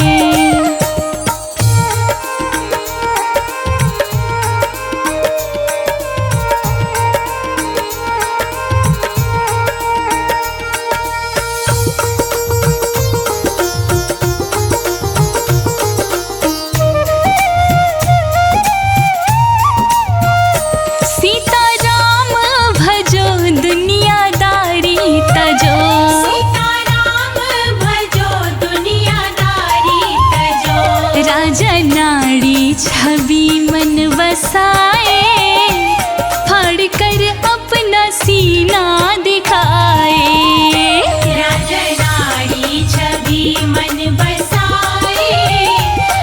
छवि मन बसाए, फाड़ कर अपना सीना दिखाए। राजा नारी छवि मन बसाए,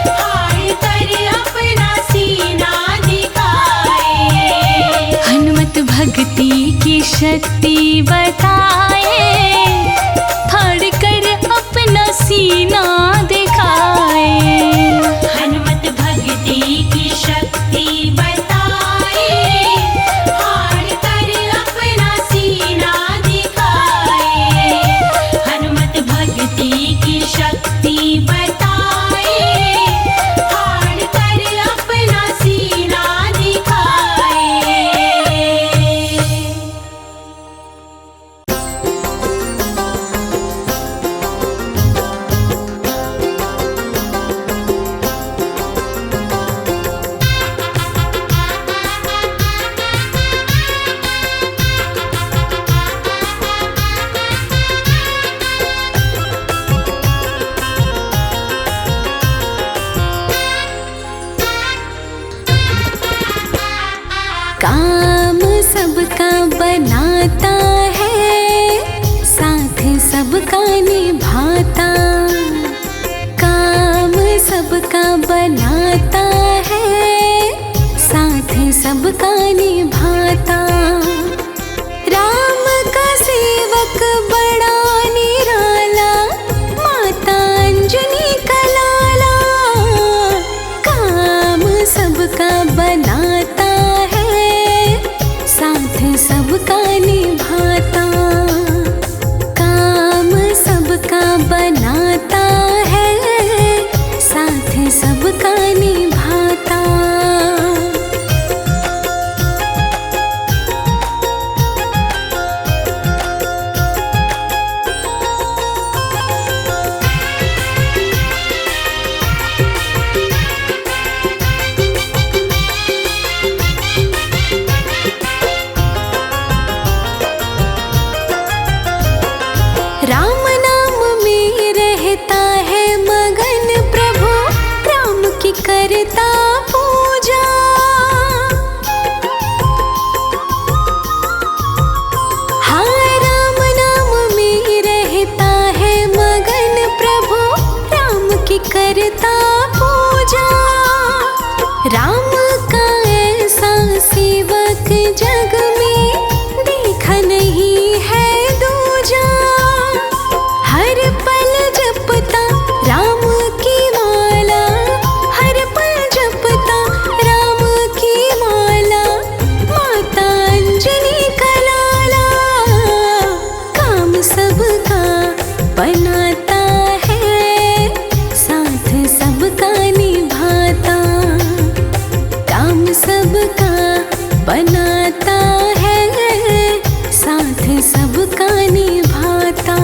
फाड़ कर अपना सीना दिखाए। हनुमत भक्ति की शक्ति बताए, फाड़ कर अपना सीना दिखाए। की शक्ति बताए, फाड़ कर अपना सीना दिखाए। हनुमत भक्ति की शक्ति बताए, फाड़ कर अपना सीना दिखाए। काम सबका बनाता है, साथ सबका निभाता। काम सबका बनाता है, साथ सबका निभाता। राम का सेवक बड़ा निराला, माता अंजनी का लाला। काम सबका बनाता है, साथ सबका निभाता। काम सबका बनाता है, साथ सबका निभाता। राम नाम में रहता है मगन प्रभु, राम की करता पूजा। हाँ, राम नाम में रहता है मगन प्रभु, राम की करता पूजा। राम का ऐसा सेवक जग में देखा नहीं है दूजा। हर पल जपता राम की माला, हर पल जपता राम की माला। माता अंजनी का लाला, काम सबका बनाता है, साथ सबका निभाता। काम सबका बनाता है, साथ सबका निभाता।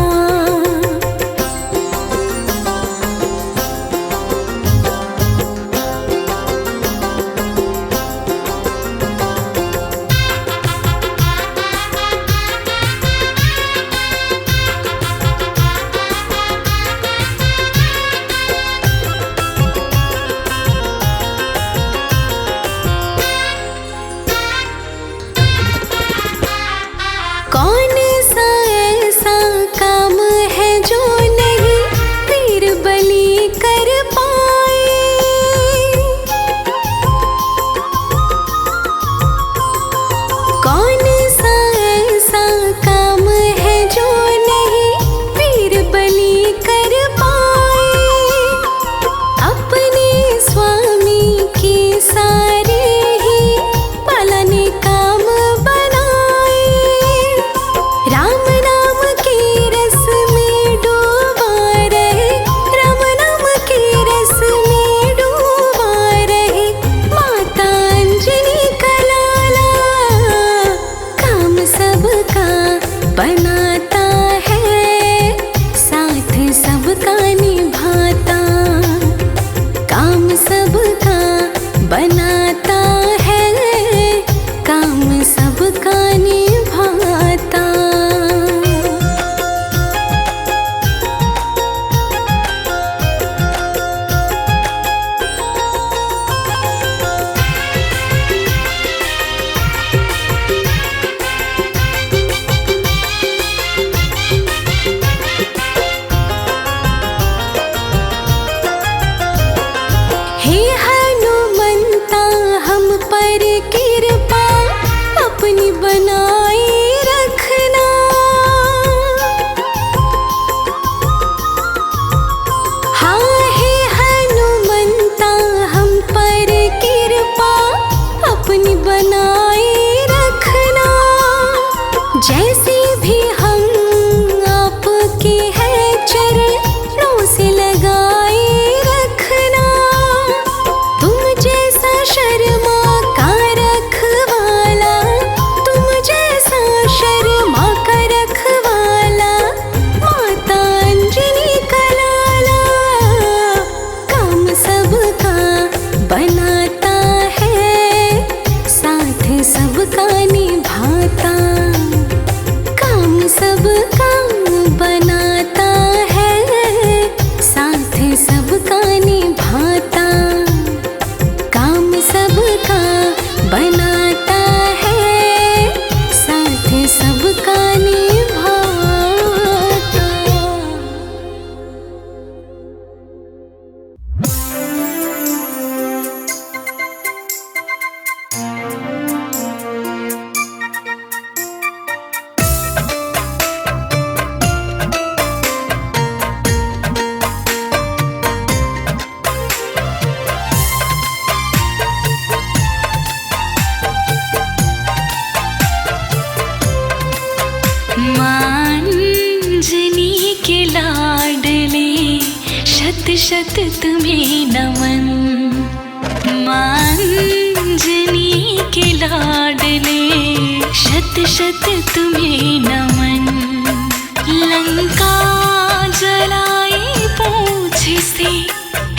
सबका निभाता, काम सबका बनाता है, साथ सबका निभाता, काम सबका बनाता है, साथ सबका निभाता। मांजनी के लाडले शत शत तुम्हें नमन, मांजनी के लाडले शत शत तुम्हें नमन। लंका जलाई पूछ से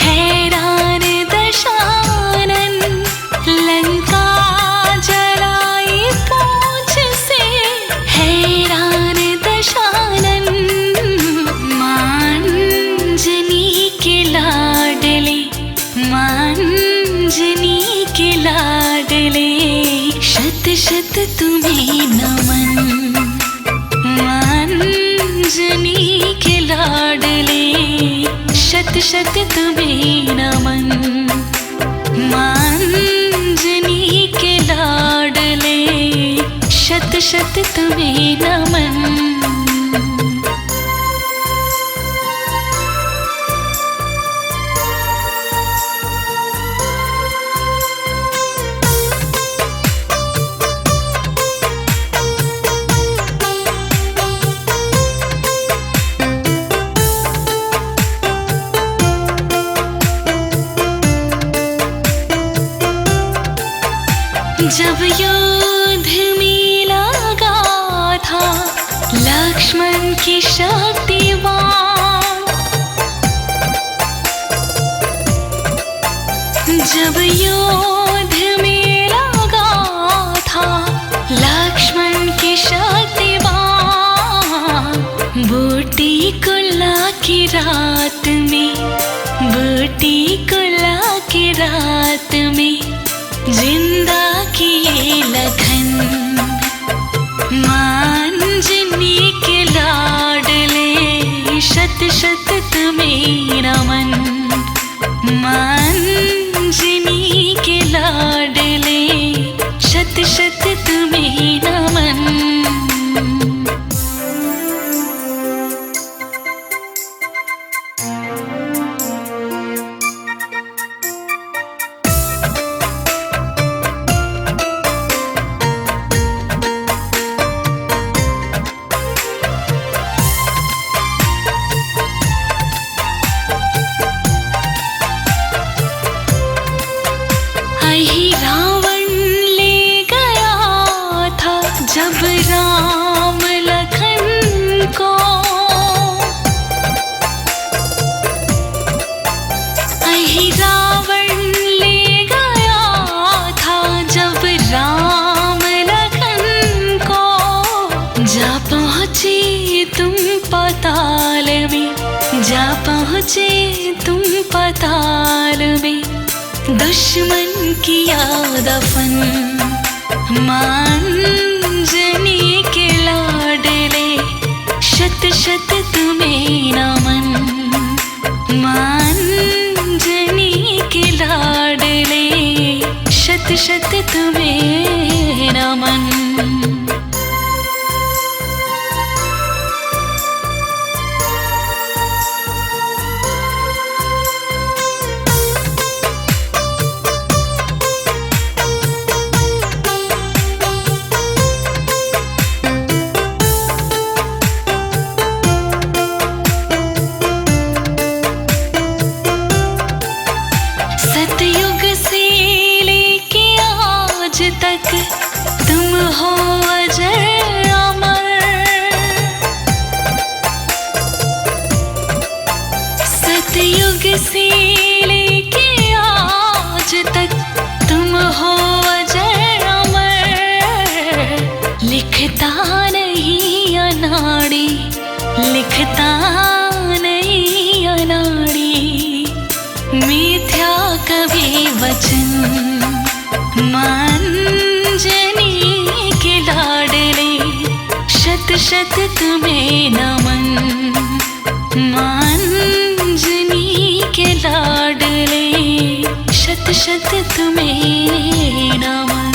हैरान दशानन, लंका जलाई पूछ से हैरान दशानन। मांजनी के लाडले, मांजनी के लाडले शत शत तुम्हें नमन, मांजनी के लाडले शत शत तुम्हें नमन, मांजनी के लाडले शत शत तुम्हें नमन। जब युद्ध में लगा था लक्ष्मण की शक्तिवान, जब युद्ध में लगा था लक्ष्मण की शक्तिवान, बूटी कुल्ला की रात में, बूटी कुल्ला की रात में जिंदा किए लखन। मांजनी के लाडले शत शत तुम्हें नमन, मांजनी के लाडले शत शत तुम्हें नमन। ही रावण ले गया था जब राम लखन को, ही रावण ले गया था जब राम लखन को। जा पहुँचे तुम पाताल में, जा पहुँचे तुम पाताल में, दुश्मन किया दफन। मांजनी के लाडले शत शत तुम्हें नमन, मांजनी के लाडले शत शत तुम्हें नमन। सतयुग से लेके आज तक लिखता नहीं अनाड़ी मिथ्या कवि वचन, मांजनी के लाडले शत शत तुम्हें नमन, मांजनी के लाडले शत शत तुम्हें नमन।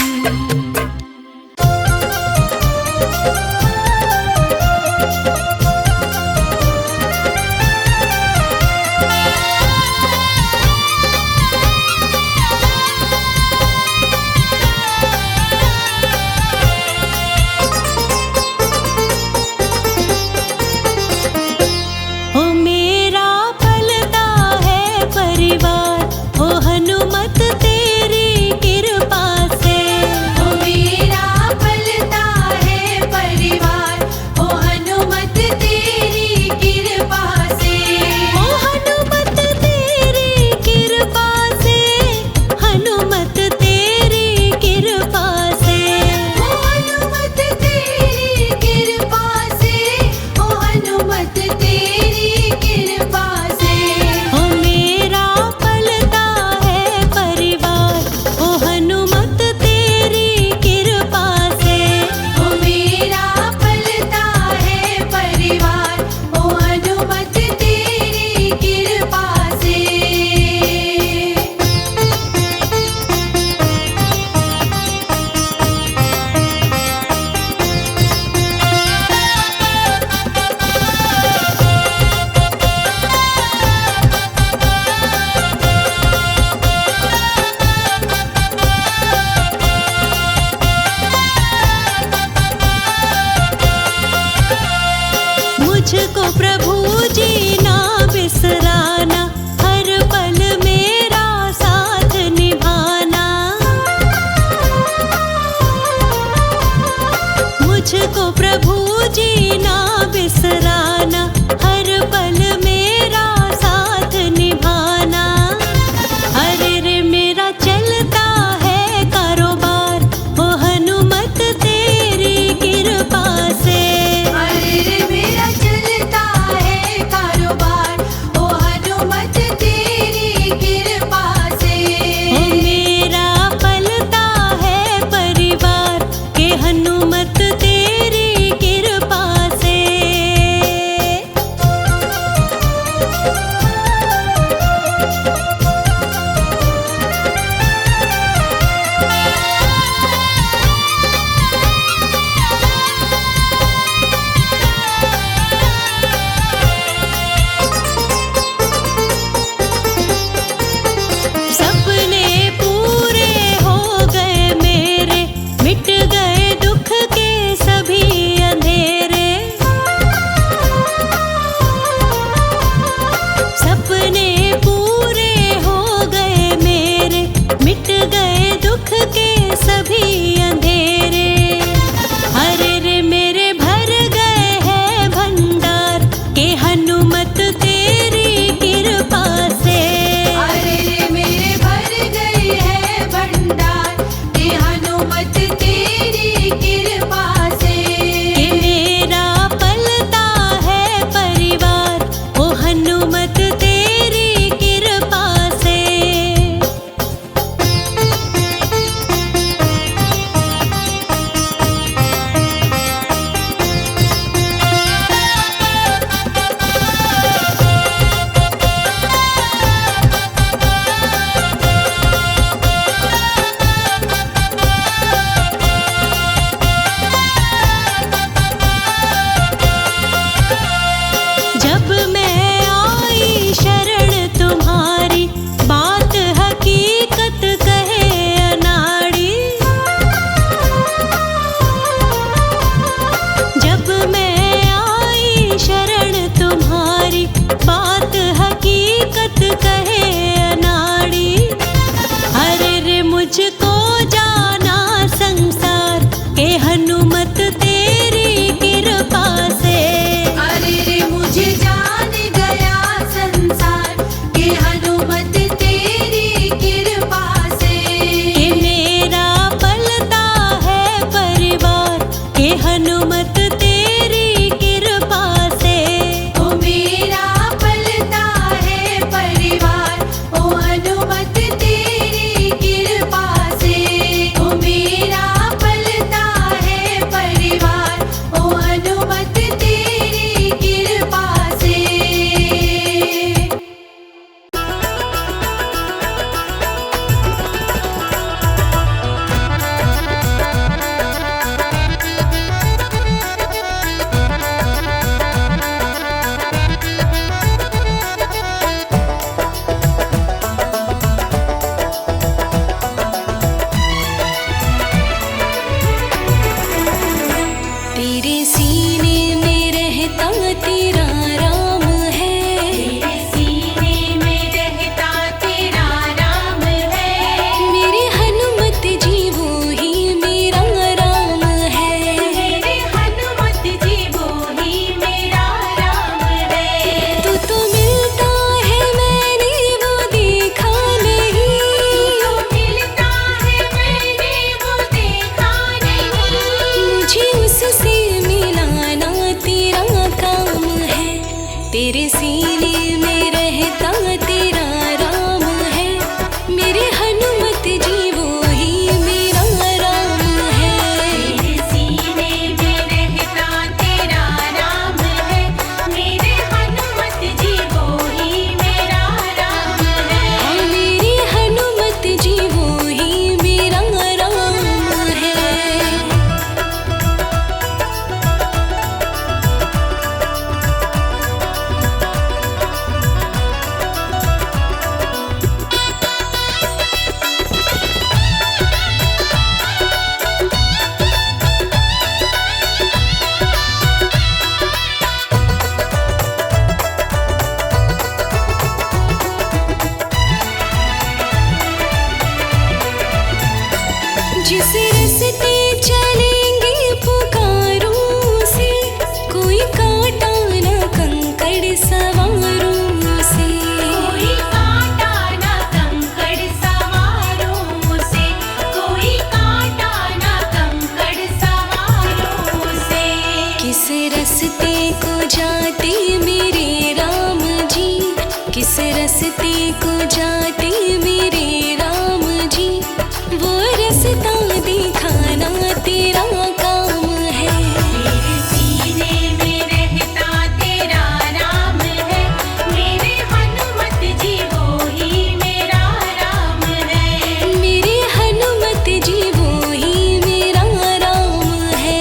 मुझको प्रभु जी ना बिसराना, हर पल मेरा साथ निभाना। मुझको प्रभु जी ना बिसराना, हर पल मेरा साथ निभाना। अरे रे मेरा चलता है कारोबार, ओ हनुमत तेरी कृपा से। अरे रे मेरा चलता है कारोबार, ओ हनुमत तेरी कृपा से। ओ मेरा पलता है परिवार, के हनुमत तेरी कृपा से। जाते मेरे राम जी, किस रस्ते को जाते मेरे राम जी, वो रास्ता दिखाना तेरा काम है। मेरे सीने में रहता तेरा राम है, मेरे हनुमत जी वो ही मेरा राम है। मेरे हनुमत जी वो ही मेरा राम है।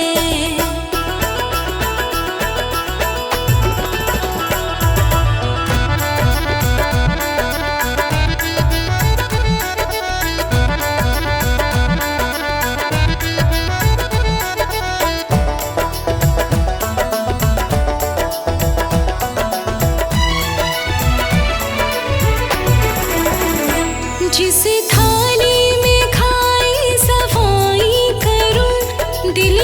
जिस थाली में खाई सफाई करूं, दिल